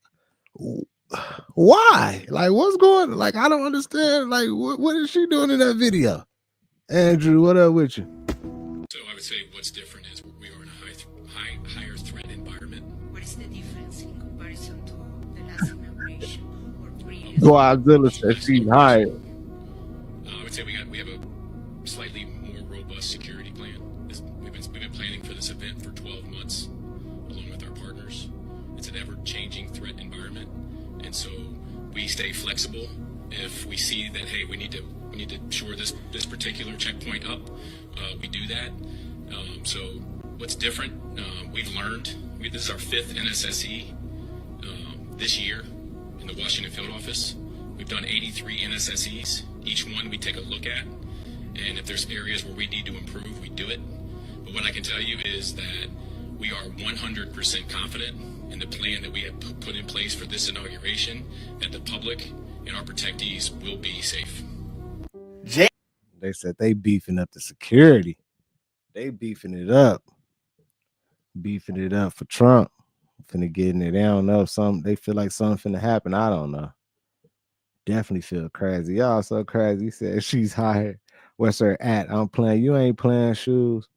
Speaker 2: Why? Like, what's going on? Like, I don't understand. Like, what is she doing in that video? Andrew, what up with you?
Speaker 5: So I would say what's different is we are in a higher threat environment.
Speaker 23: What is the difference in comparison to the last inauguration or previous?
Speaker 2: Godzilla said she's higher.
Speaker 5: I would say we have a slightly more robust security plan. We've been planning for this event for 12 months, along with our partners. It's an ever-changing threat environment. And so we stay flexible. If we see that, hey, we need to shore this particular checkpoint up, we do that. So what's different? We've learned. This is our 5th NSSE this year in the Washington field office. We've done 83 NSSEs. Each one we take a look at, and if there's areas where we need to improve, we do it. But what I can tell you is that we are 100% confident in the plan that we have put in place for this inauguration, that the public and our protectees will be safe.
Speaker 2: They said they beefing up the security. They beefing it up. Beefing it up for Trump. Finna get in it. They don't know something. They feel like something finna happen. I don't know. Definitely feel crazy. Y'all so crazy. He said she's hired. What's her at? I'm playing. You ain't playing shoes.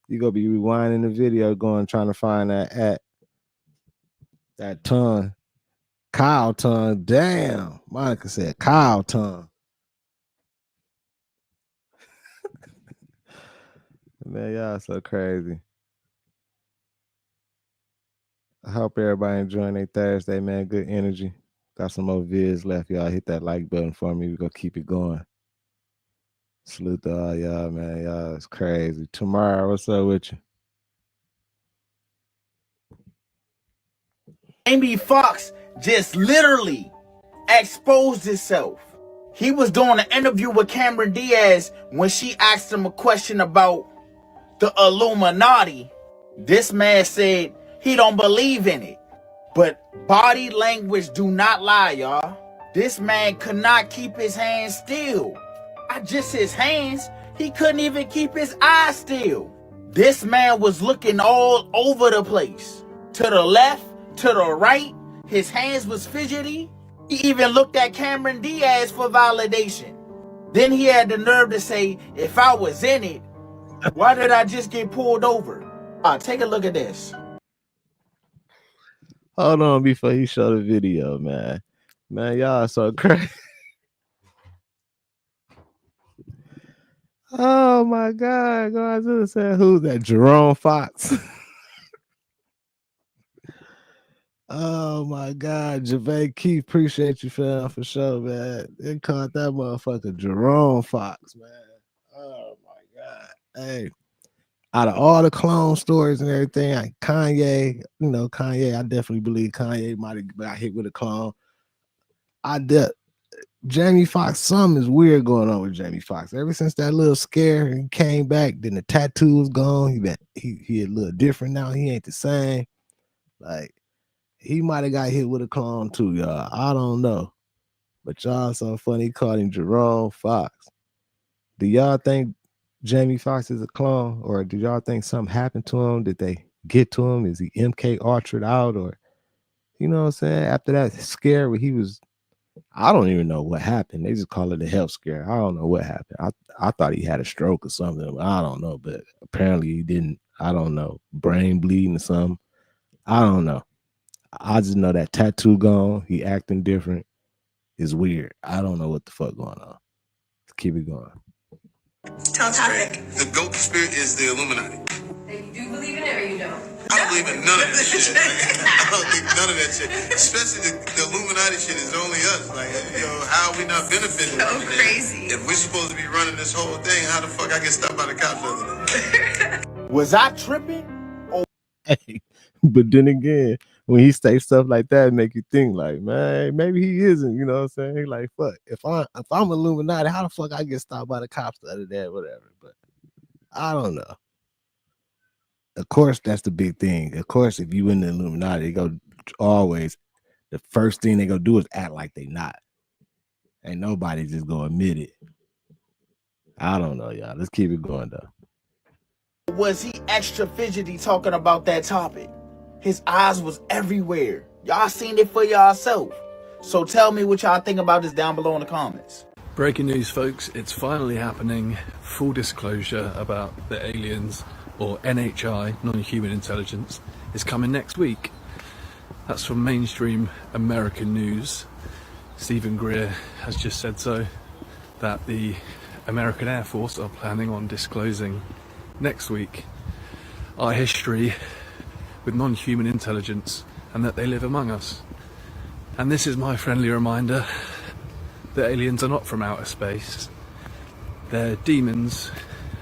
Speaker 2: You gonna be rewinding the video, trying to find that at. That tongue. Cow tongue. Damn. Monica said cow tongue. Man, y'all so crazy. I hope everybody enjoying their Thursday, man. Good energy. Got some more vids left, y'all. Hit that like button for me. We're gonna keep it going. Salute to all y'all, man. Y'all it's crazy. Tomorrow, what's up with you?
Speaker 14: Jamie Foxx just literally exposed himself. He was doing an interview with Cameron Diaz when she asked him a question about the Illuminati. This man said he don't believe in it. But body language do not lie, y'all. This man could not keep his hands still. Not just his hands, he couldn't even keep his eyes still. This man was looking all over the place. To the left, to the right, his hands was fidgety. He even looked at Cameron Diaz for validation. Then he had the nerve to say, if I was in it, why did I just get pulled over? Take a look at this.
Speaker 2: Hold on before he show the video, man. Man, y'all so crazy. Oh my God. God said, who's that? Jerome Fox. Oh my God. Javay Keith, appreciate you, fam, for sure, man. They called that motherfucker Jerome Fox, man. Oh my God. Hey, out of all the clone stories and everything, like Kanye, Kanye, I definitely believe Kanye might have got hit with a clone. Jamie Foxx, something is weird going on with Jamie Foxx. Ever since that little scare, he came back, then the tattoo was gone. He a little different now. He ain't the same. Like, he might have got hit with a clone too, y'all. I don't know. But y'all so funny, he called him Jerome Fox. Do y'all think Jamie Foxx is a clone, or do y'all think something happened to him? Did they get to him? Is he MK Ultra'd out, or you know what I'm saying? After that scare where he was, I don't even know what happened. They just call it a health scare. I don't know what happened. I thought he had a stroke or something. I don't know, but apparently he didn't. I don't know. Brain bleeding or something. I don't know. I just know that tattoo gone. He acting different. It's weird. I don't know what the fuck going on. Let's keep it going.
Speaker 6: Topic. The GOAT spirit is the Illuminati.
Speaker 7: You do believe in it or you don't?
Speaker 6: I don't believe in none of that shit. I don't think none of that shit. Especially the Illuminati shit is only us. Like, how are we not benefiting?
Speaker 7: So crazy.
Speaker 6: If we're supposed to be running this whole thing, how the fuck I get stopped by the cops the other day?
Speaker 14: Was I tripping?
Speaker 2: Hey, but then again, when he say stuff like that, it make you think like, man, maybe he isn't. You know what I'm saying? Like, fuck, if I'm Illuminati, how the fuck I get stopped by the cops the other day, whatever. But I don't know. Of course, that's the big thing. Of course, if you in the Illuminati, they go always. The first thing they go do is act like they not. Ain't nobody just go admit it. I don't know, y'all. Let's keep it going though.
Speaker 14: Was he extra fidgety talking about that topic? His eyes was everywhere. Y'all seen it for yourself. So tell me what y'all think about this down below in the comments.
Speaker 8: Breaking news, folks. It's finally happening. Full disclosure about the aliens, or NHI, non-human intelligence, is coming next week. That's from mainstream American news. Stephen Greer has just said so, that the American Air Force are planning on disclosing next week our history with non-human intelligence and that they live among us. And this is my friendly reminder that aliens are not from outer space. They're demons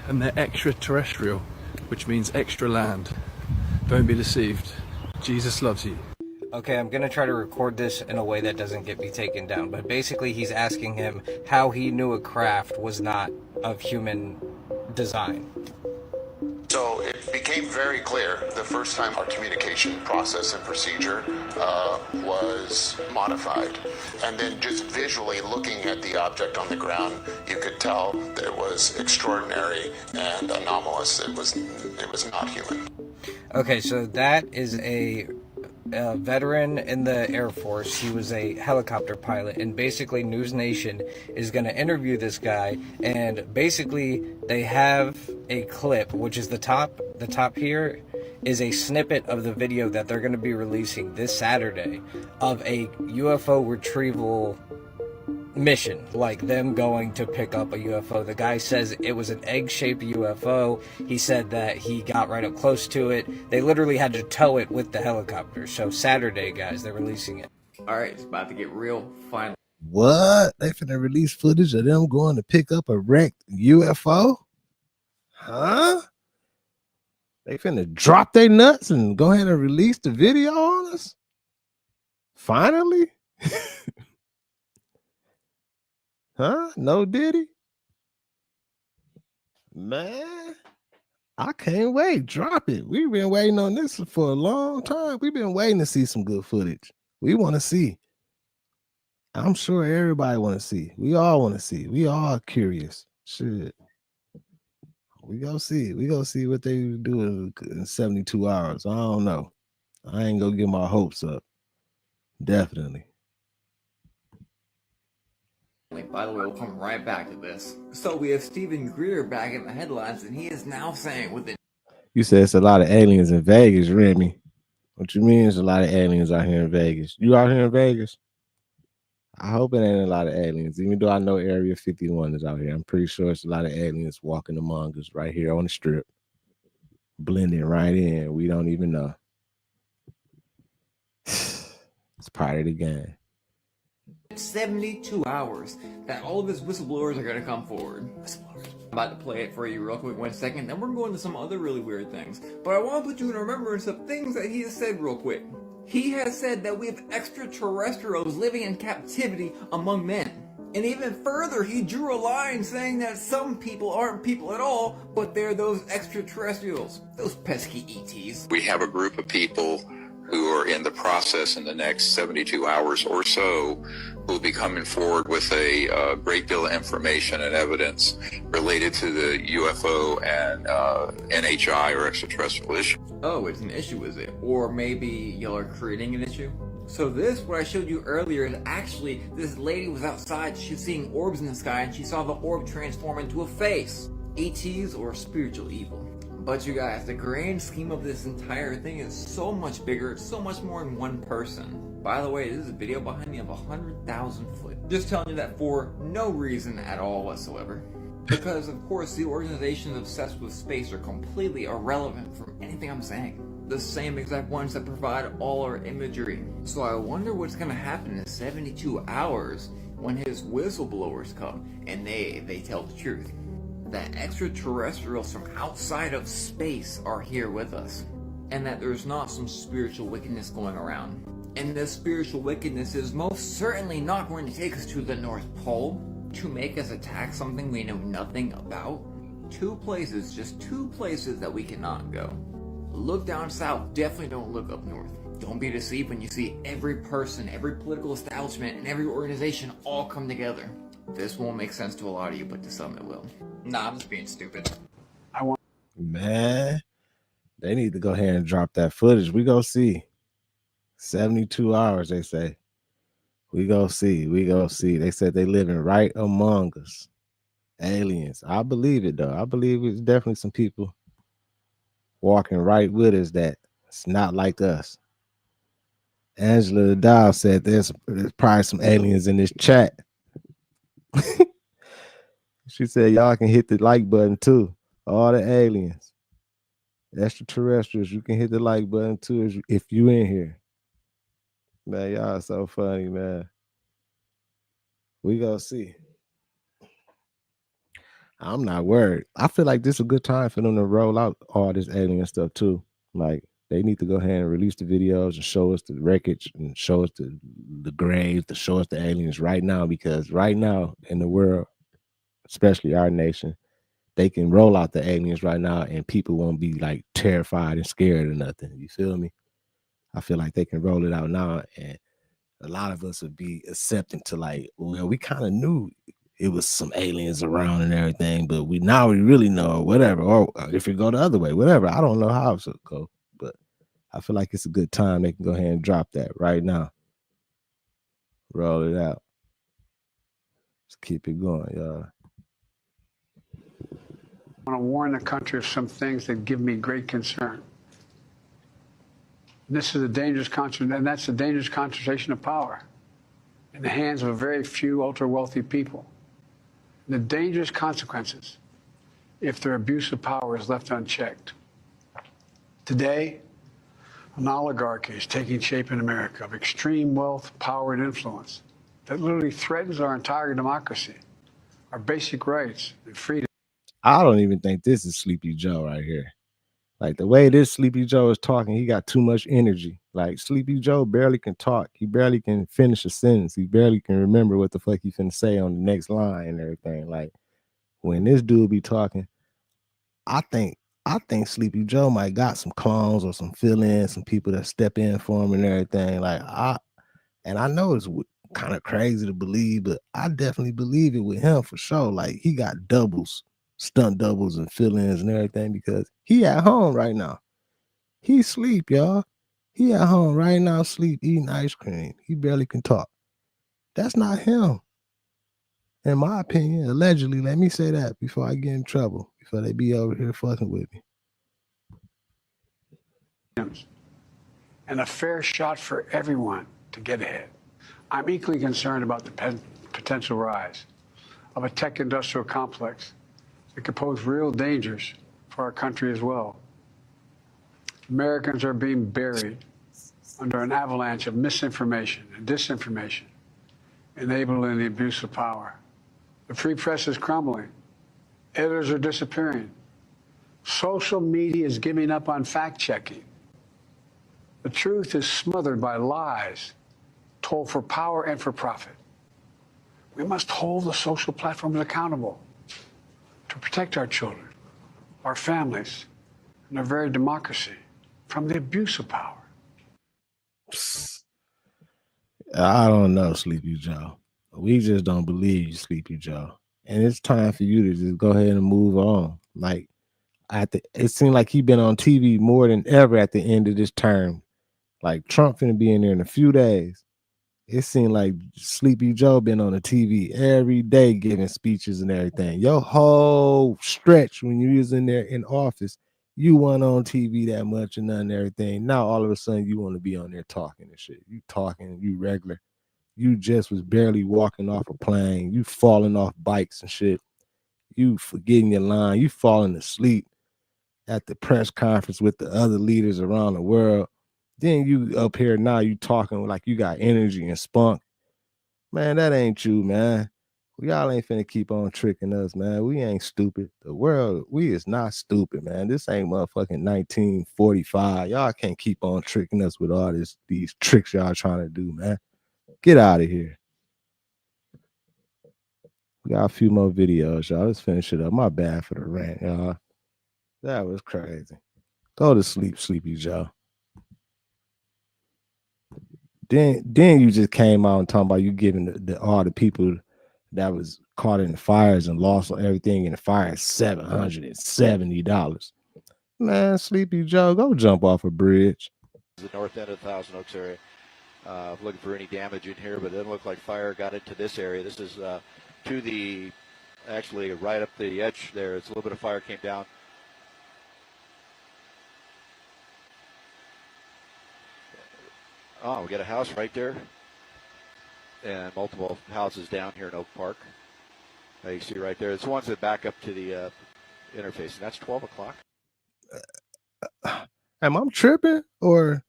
Speaker 8: and they're extraterrestrial, which means extra land. Don't be deceived. Jesus loves you.
Speaker 24: Okay, I'm gonna try to record this in a way that doesn't get me taken down, but basically he's asking him how he knew a craft was not of human design.
Speaker 25: So it became very clear the first time our communication process and procedure was modified. And then just visually looking at the object on the ground, you could tell that it was extraordinary and anomalous. It was not human.
Speaker 24: Okay, so that is a veteran in the Air Force. He was a helicopter pilot, and basically News Nation is going to interview this guy, and basically they have a clip, which is the top here is a snippet of the video that they're going to be releasing this Saturday of a UFO retrieval mission, like them going to pick up a UFO. The guy says it was an egg-shaped UFO. He said that he got right up close to it. They literally had to tow it with the helicopter. So Saturday, guys, they're releasing it.
Speaker 4: Alright, it's about to get real finally.
Speaker 2: What? They finna release footage of them going to pick up a wrecked UFO? Huh? They finna drop their nuts and go ahead and release the video on us? Finally? Huh? No Diddy? Man, I can't wait. Drop it. We've been waiting on this for a long time. We've been waiting to see some good footage. We want to see. I'm sure everybody want to see. We all want to see. We all curious. Shit. We go see. We go see what they do in 72 hours. I don't know. I ain't gonna get my hopes up. Definitely.
Speaker 4: By the way, we'll come right back to this. So we have Stephen Greer back in the headlines, and he is now saying with it.
Speaker 2: You said it's a lot of aliens in Vegas, Remy. What you mean there's a lot of aliens out here in Vegas? You out here in Vegas? I hope it ain't a lot of aliens, even though I know Area 51 is out here. I'm pretty sure it's a lot of aliens walking among us right here on the strip. Blending right in. We don't even know. It's part of the game.
Speaker 4: 72 hours that all of his whistleblowers are going to come forward. about to play it for you real quick 1 second, then we're going to some other really weird things. But I want to put you in remembrance of things that he has said real quick. He has said that we have extraterrestrials living in captivity among men. And even further, he drew a line saying that some people aren't people at all, but they're those extraterrestrials. Those pesky ETs.
Speaker 9: We have a group of people who are in the process in the next 72 hours or so who will be coming forward with a great deal of information and evidence related to the UFO and NHI or extraterrestrial issue.
Speaker 4: Oh, it's an issue, is it? Or maybe y'all are creating an issue? So this, what I showed you earlier, is actually this lady was outside, she was seeing orbs in the sky, and she saw the orb transform into a face. ETs or spiritual evil. But you guys, the grand scheme of this entire thing is so much bigger, it's so much more than one person. By the way, this is a video behind me of 100,000 foot. Just telling you that for no reason at all whatsoever. Because of course the organizations obsessed with space are completely irrelevant from anything I'm saying. The same exact ones that provide all our imagery. So I wonder what's gonna happen in 72 hours when his whistleblowers come and they tell the truth. That extraterrestrials from outside of space are here with us. And that there's not some spiritual wickedness going around. And this spiritual wickedness is most certainly not going to take us to the North Pole to make us attack something we know nothing about. Two places, just two places that we cannot go. Look down south, definitely don't look up north. Don't be deceived when you see every person, every political establishment, and every organization all come together. This won't make sense to a lot of you, but to some it will. Nah, I'm just being stupid.
Speaker 2: Man, they need to go ahead and drop that footage. We go see. 72 hours, they say. We go see. We go see. They said they living right among us. Aliens. I believe it, though. I believe it's definitely some people walking right with us that it's not like us. Angela Dow said there's probably some aliens in this chat. She said y'all can hit the like button too. All the aliens, extraterrestrials, you can hit the like button too if you in here. Man, y'all so funny, man. We gonna see. I'm not worried. I feel like this is a good time for them to roll out all this alien stuff too. Like they need to go ahead and release the videos and show us the wreckage and show us the graves, to show us the aliens right now, because right now in the world, especially our nation, they can roll out the aliens right now and people won't be like terrified and scared or nothing. You feel me? I feel like they can roll it out now and a lot of us would be accepting to like, well, we kind of knew it was some aliens around and everything, but we really know or whatever. Or if it go the other way, whatever. I don't know how it's gonna go, but I feel like it's a good time. They can go ahead and drop that right now. Roll it out. Let's keep it going, y'all.
Speaker 10: I want to warn the country of some things that give me great concern. This is a dangerous concentration, and that's a dangerous concentration of power in the hands of a very few ultra-wealthy people. The dangerous consequences if their abuse of power is left unchecked. Today, an oligarchy is taking shape in America of extreme wealth, power, and influence that literally threatens our entire democracy, our basic rights and freedom.
Speaker 2: I don't even think this is Sleepy Joe right here. Like the way this Sleepy Joe is talking, he got too much energy. Like Sleepy Joe barely can talk. He barely can finish a sentence. He barely can remember what the fuck he finna say on the next line and everything. Like when this dude be talking, I think Sleepy Joe might got some clones or some fill-ins, some people that step in for him and everything. Like I know it's kind of crazy to believe, but I definitely believe it with him for sure. Like he got doubles, stunt doubles and fill-ins and everything because he at home right now. He sleep, y'all. He at home right now, sleep, eating ice cream. He barely can talk. That's not him. In my opinion, allegedly, let me say that before I get in trouble, before they be over here fucking with me.
Speaker 10: And a fair shot for everyone to get ahead. I'm equally concerned about the potential rise of a tech industrial complex that could pose real dangers for our country as well. Americans are being buried under an avalanche of misinformation and disinformation, enabling the abuse of power. The free press is crumbling, Editors are disappearing. Social media is giving up on fact-checking. The truth is smothered by lies, told for power and for profit. We must hold the social platforms accountable to protect our children, our families, and our very democracy from the abuse of power.
Speaker 2: I don't know, Sleepy Joe. We just don't believe you, Sleepy Joe. And it's time for you to just go ahead and move on. Like, it seemed like he been on TV more than ever at the end of this term. Like, Trump finna be in there in a few days. It seemed like Sleepy Joe been on the TV every day giving speeches and everything. Your whole stretch when you was in there in office, you weren't on TV that much and nothing and everything. Now all of a sudden you want to be on there talking and shit. You talking, you regular. You just was barely walking off a plane. You falling off bikes and shit. You forgetting your line. You falling asleep at the press conference with the other leaders around the world. Then you up here now, you talking like you got energy and spunk. Man, that ain't you, man. Y'all ain't finna keep on tricking us, man. We ain't stupid. The world, we is not stupid, man. This ain't motherfucking 1945. Y'all can't keep on tricking us with all these tricks y'all trying to do, man. Get out of here. We got a few more videos, y'all. Let's finish it up. My bad for the rant, y'all. That was crazy. Go to sleep, Sleepy Joe. Then you just came out and talking about you giving all the people that was caught in the fires and lost everything in the fire $770. Man, Sleepy Joe, go jump off a bridge.
Speaker 11: The north end of the Thousand Oaks area. Looking for any damage in here, but it doesn't look like fire got into this area. This is to the, actually right up the edge there. It's a little bit of fire came down. Oh, we got a house right there, and multiple houses down here in Oak Park. You see right there. It's the ones that back up to the interface, and that's 12 o'clock.
Speaker 2: Am I tripping, or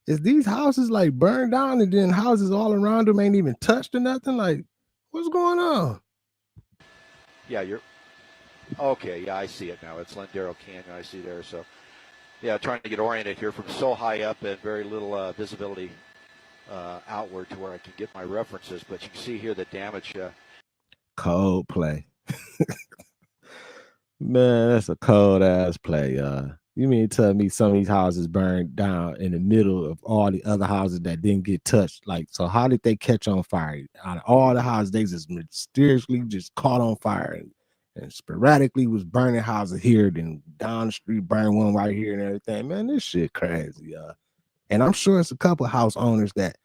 Speaker 2: is these houses like burned down and then houses all around them ain't even touched or nothing? Like, what's going on?
Speaker 11: Yeah, you're okay. Yeah, I see it now. It's Lindero Canyon. I see there. So, yeah, trying to get oriented here from so high up and very little visibility outward to where I can get my references. But you can see here the damage.
Speaker 2: Cold play. Man, that's a cold ass play, y'all. You mean to tell me some of these houses burned down in the middle of all the other houses that didn't get touched? Like, so how did they catch on fire? Out of all the houses, they just mysteriously just caught on fire and sporadically was burning houses here, then down the street burned one right here and everything. Man, this shit crazy, y'all. And I'm sure it's a couple of house owners that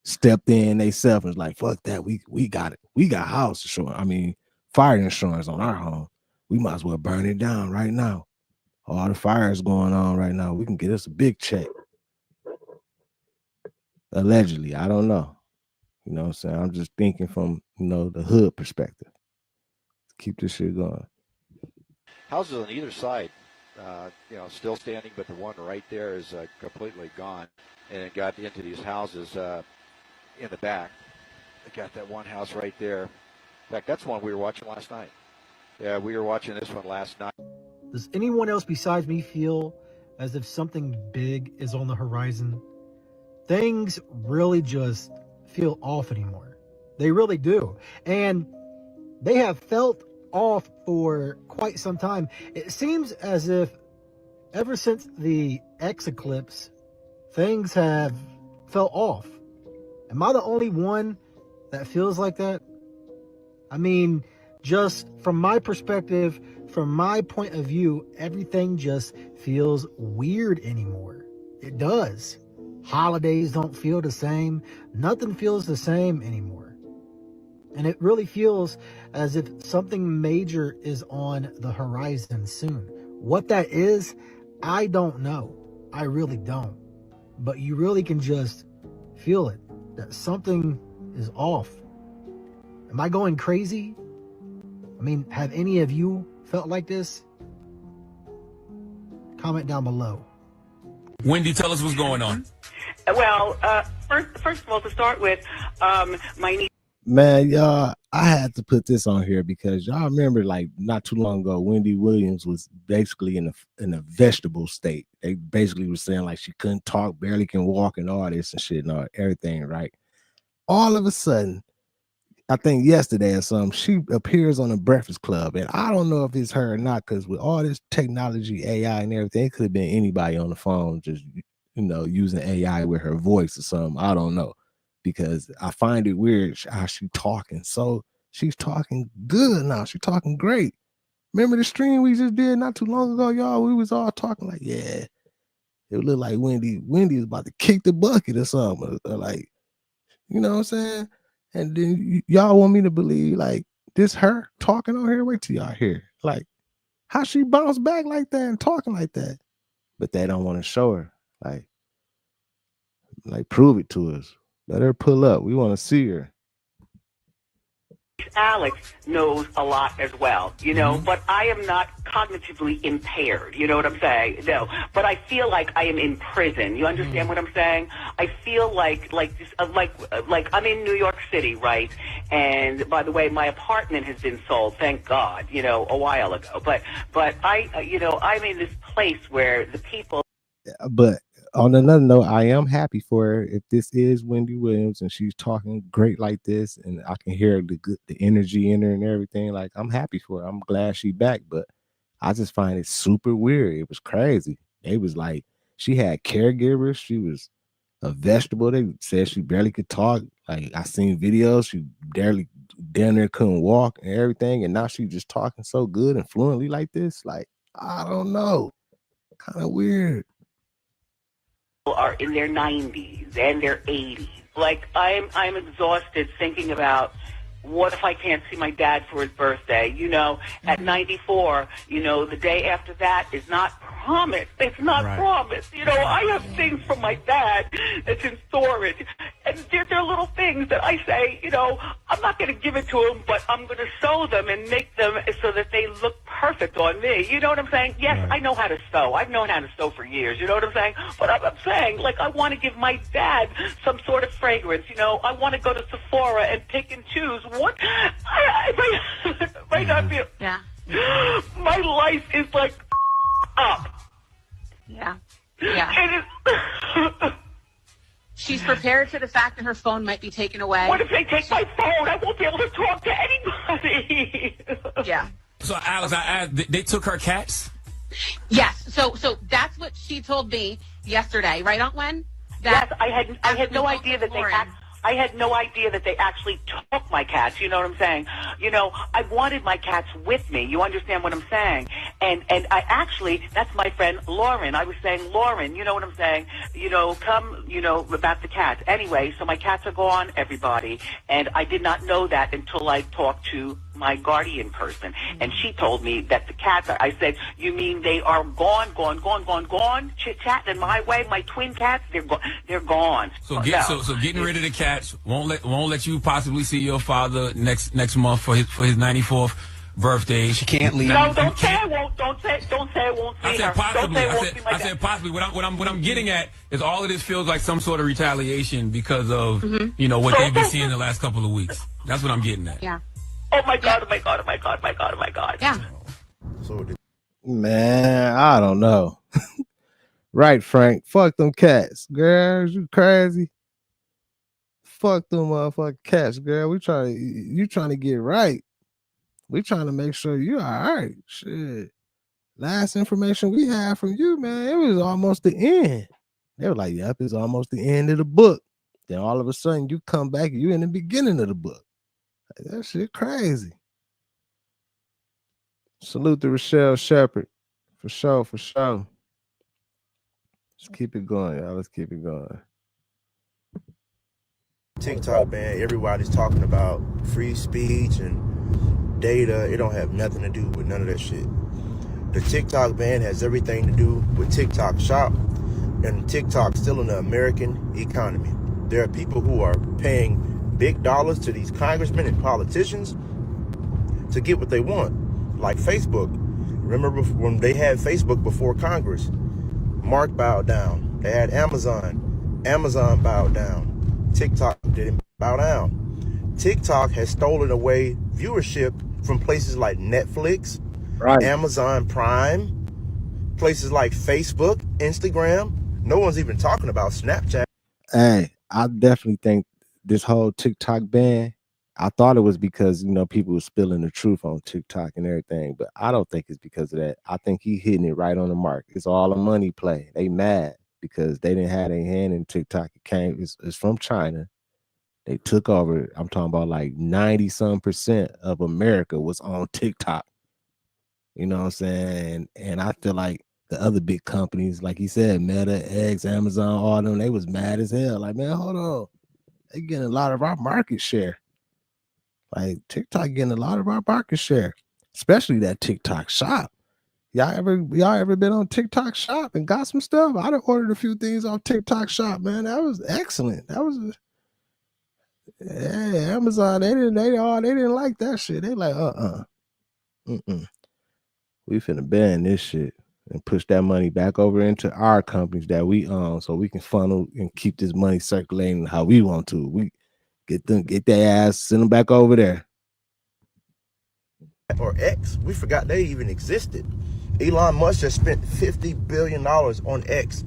Speaker 2: stepped in themselves and was like, fuck that, we got it. We got house insurance. I mean, fire insurance on our home. We might as well burn it down right now. All the fires going on right now. We can get us a big check. Allegedly, I don't know. You know what I'm saying? I'm just thinking from, the hood perspective. Keep this shit going.
Speaker 11: Houses on either side, still standing, but the one right there is completely gone. And it got into these houses in the back. They got that one house right there. In fact, that's one we were watching last night. Yeah, we were watching this one last night.
Speaker 12: Does anyone else besides me feel as if something big is on the horizon? Things really just feel off anymore. They really do. And they have felt off for quite some time. It seems as if ever since the X eclipse, things have felt off. Am I the only one that feels like that? I mean, just from my perspective, from my point of view, everything just feels weird anymore. It does. Holidays don't feel the same. Nothing feels the same anymore. And it really feels as if something major is on the horizon soon. What that is, I don't know. I really don't. But you really can just feel it, that something is off. Am I going crazy? I mean, have any of you felt like this? Comment down below.
Speaker 13: Wendy, tell us what's going on.
Speaker 16: Well, first of all, to start with, my niece.
Speaker 2: Man, y'all, I had to put this on here because y'all remember, like, not too long ago, Wendy Williams was basically in a vegetable state. They basically were saying like she couldn't talk, barely can walk, and all this and shit and all everything, right? All of a sudden, I think yesterday or something, she appears on the Breakfast Club, and I don't know if it's her or not, because with all this technology, AI and everything, it could have been anybody on the phone just, you know, using AI with her voice or something. I don't know, because I find it weird how she talking. So she's talking good now. She's talking great. Remember the stream we just did not too long ago, y'all? We was all talking like, yeah, it looked like Wendy is about to kick the bucket or something, or like, you know what I'm saying? And then y'all want me to believe like this her talking on here? Wait till y'all hear like how she bounced back like that and talking like that. But they don't want to show her. Like prove it to us. Let her pull up. We want to see her.
Speaker 15: Alex knows a lot as well, you know, but I am not cognitively impaired, you know what I'm saying? No, but I feel like I am in prison. You understand what I'm saying? I feel like I'm in New York City, right? And by the way, my apartment has been sold, thank God, you know, a while ago. But I, you know, I'm in this place where the people.
Speaker 2: But on another note, I am happy for her if this is Wendy Williams and she's talking great like this, and I can hear the energy in her and everything. Like, I'm happy for her. I'm glad she back, but I just find it super weird. It was crazy. It was like she had caregivers. She was a vegetable. They said she barely could talk. Like, I seen videos. She down there couldn't walk and everything, and now she's just talking so good and fluently like this. Like, I don't know. Kind of weird.
Speaker 15: Are in their 90s and their 80s. Like, I'm exhausted thinking about what if I can't see my dad for his birthday? You know, at 94, you know, the day after that is not promised. It's not promised. You know, I have things from my dad that's in storage. And they're little things that I say, you know, I'm not going to give it to him, but I'm going to sew them and make them so that they look perfect on me. You know what I'm saying? Yes, I know how to sew. I've known how to sew for years. You know what I'm saying? But I'm saying, like, I want to give my dad some sort of fragrance. You know, I want to go to Sephora and pick and choose. What? Right now I feel, my life is like up.
Speaker 16: Yeah. She's prepared for the fact that her phone might be taken away.
Speaker 15: What if they take my phone? I won't be able to talk to anybody.
Speaker 16: Yeah.
Speaker 13: So, Alex, they took her cats?
Speaker 16: Yes. So that's what she told me yesterday, right, Aunt Wen?
Speaker 15: Yes, I had no idea that I had no idea that they actually took my cats. You know what I'm saying? You know, I wanted my cats with me. You understand what I'm saying? And I actually, that's my friend Lauren. I was saying, Lauren, you know what I'm saying? You know, come, you know, about the cats. Anyway, so my cats are gone, everybody. And I did not know that until I talked to my guardian person. And she told me that the cats are, I said, you mean they are gone, chit-chatting my way, my twin cats, they're gone.
Speaker 13: So getting rid of the cats won't let you possibly see your father next month for his 94th birthday. She can't leave.
Speaker 15: No, don't say I won't. Don't say I won't see
Speaker 13: I said
Speaker 15: her.
Speaker 13: possibly.
Speaker 15: I
Speaker 13: said possibly. What I'm getting at is all of this feels like some sort of retaliation because of you know what they've been seeing the last couple of weeks. That's what I'm getting at.
Speaker 16: Yeah.
Speaker 15: Oh my God! Oh my God! Oh my God! Oh my God! Oh my God!
Speaker 16: Yeah.
Speaker 2: Man, I don't know. Right, Frank? Fuck them cats, girl. You crazy? Fuck them motherfucking cats, girl. You trying to get right. We trying to make sure you all right. Shit. Last information we had from you, man, it was almost the end. They were like, yep, it's almost the end of the book. Then all of a sudden you come back and you in the beginning of the book. Like, that shit crazy. Salute to Rochelle Shepherd. For sure. Let's keep it going, y'all. Let's keep it going.
Speaker 17: TikTok ban, everybody's talking about free speech and data. It don't have nothing to do with none of that shit. The TikTok ban has everything to do with TikTok Shop, and TikTok still in the American economy. There are people who are paying big dollars to these congressmen and politicians to get what they want, like Facebook. Remember when they had Facebook before Congress? Mark bowed down. They had Amazon bowed down. TikTok didn't bow down. TikTok has stolen away viewership from places like Netflix,
Speaker 2: Right.
Speaker 17: Amazon Prime, places like Facebook, Instagram. No one's even talking about Snapchat.
Speaker 2: Hey, I definitely think this whole TikTok ban, I thought it was because, people were spilling the truth on TikTok and everything, but I don't think it's because of that. I think he hitting it right on the mark. It's all a money play. They mad because they didn't have their hand in TikTok. It's from China. They took over. I'm talking about like 90% of America was on TikTok. You know what I'm saying? And I feel like the other big companies, like he said, Meta, X, Amazon, all them, they was mad as hell. Like, man, hold on. They getting a lot of our market share. Like TikTok getting a lot of our market share, especially that TikTok shop. Y'all ever been on TikTok shop and got some stuff? I done ordered a few things off TikTok shop, man. That was excellent. That was Amazon. They didn't like that shit. They like, mm-mm. We finna ban this shit and push that money back over into our companies that we own, so we can funnel and keep this money circulating how we want to. We get their ass, send them back over there.
Speaker 17: Or X. We forgot they even existed. Elon Musk just spent $50 billion on X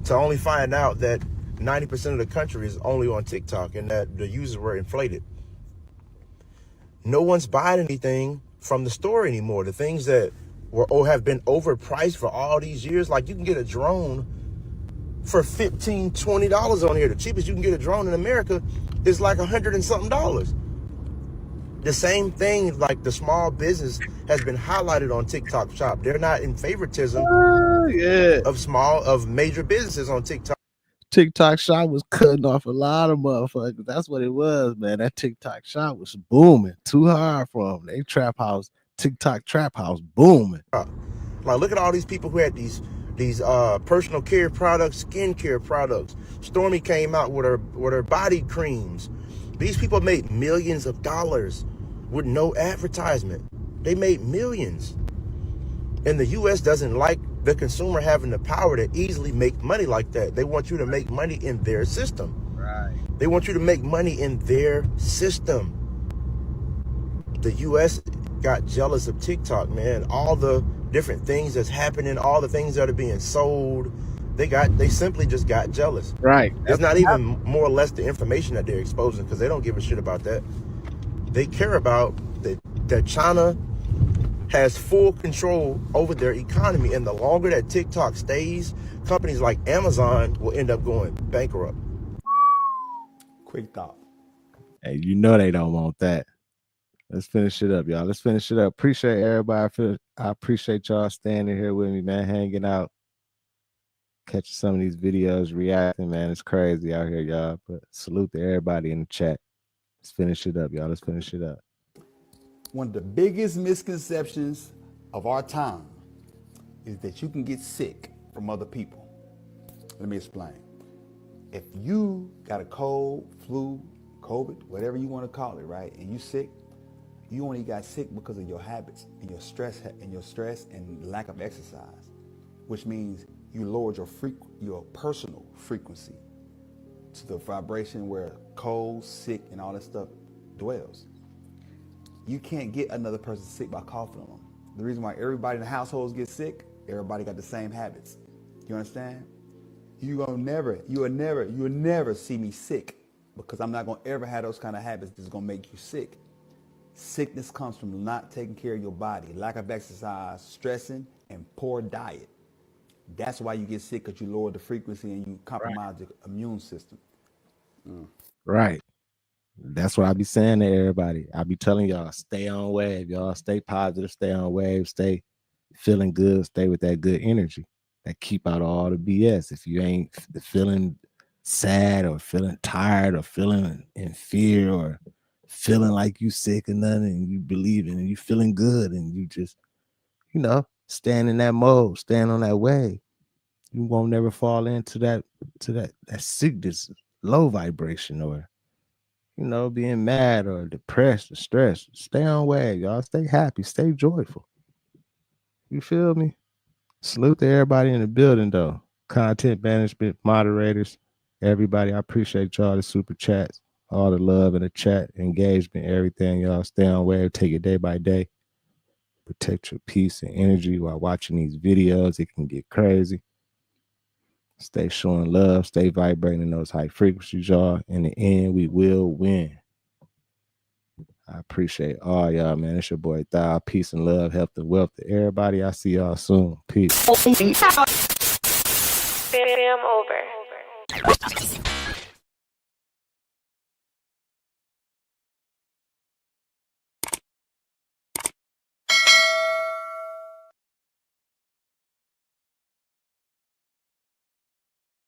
Speaker 17: to only find out that 90% of the country is only on TikTok and that the users were inflated. No one's buying anything from the store anymore. The things that were or have been overpriced for all these years, like you can get a drone for $15, $20 on here. The cheapest you can get a drone in America is like $100 and something. The same thing, like the small business has been highlighted on TikTok Shop. They're not in favoritism of major businesses on TikTok.
Speaker 2: TikTok shop was cutting off a lot of motherfuckers. That's what it was, man. That TikTok shop was booming. Too hard for them. They TikTok trap house booming.
Speaker 17: Like, look at all these people who had these personal care products, skincare products. Stormy came out with her body creams. These people made millions of dollars with no advertisement. They made millions. And the U.S. doesn't like the consumer having the power to easily make money like that. They want you to make money in their system.
Speaker 2: Right.
Speaker 17: They want you to make money in their system. The U.S. got jealous of TikTok, man. All the different things that's happening, all the things that are being sold, they simply just got jealous.
Speaker 2: Right.
Speaker 17: It's not even more or less the information that they're exposing, because they don't give a shit about that. They care about that China has full control over their economy, and the longer that TikTok stays, companies like Amazon will end up going bankrupt.
Speaker 1: Quick thought.
Speaker 2: Hey, they don't want that. Let's finish it up, y'all. Let's finish it up. Appreciate everybody. I appreciate y'all standing here with me, man, hanging out, catching some of these videos, reacting, man. It's crazy out here, y'all. But salute to everybody in the chat. Let's finish it up, y'all. Let's finish it up.
Speaker 1: One of the biggest misconceptions of our time is that you can get sick from other people. Let me explain. If you got a cold, flu, COVID, whatever you want to call it, right, and you sick, you only got sick because of your habits and your stress and lack of exercise, which means you lowered your personal frequency to the vibration where cold, sick, and all that stuff dwells. You can't get another person sick by coughing on them. The reason why everybody in the households get sick, everybody got the same habits. You understand? You will never see me sick, because I'm not gonna ever have those kind of habits that's gonna make you sick. Sickness comes from not taking care of your body, lack of exercise, stressing, and poor diet. That's why you get sick, because you lower the frequency and you compromise the immune system.
Speaker 2: Right. That's what I be saying to everybody. I be telling y'all, stay on wave, y'all. Stay positive, stay on wave, stay feeling good, stay with that good energy. That keep out all the BS. If you ain't feeling sad or feeling tired or feeling in fear or feeling like you sick or nothing, and you believe in and you feeling good, and you just, stand in that mode, stand on that wave. You won't never fall into that sickness, low vibration, or being mad or depressed or stressed. Stay on wave, y'all. Stay happy, stay joyful. You feel me? Salute to everybody in the building, though. Content management, moderators, everybody. I appreciate y'all, the super chats. All the love in the chat, engagement, everything, y'all. Stay on wave, take it day by day. Protect your peace and energy while watching these videos. It can get crazy. Stay showing love, stay vibrating those high frequencies, y'all. In the end, we will win. I appreciate all y'all, man. It's your boy Thou. Peace and love, health and wealth to everybody. I see y'all soon. Peace.
Speaker 18: Fam over.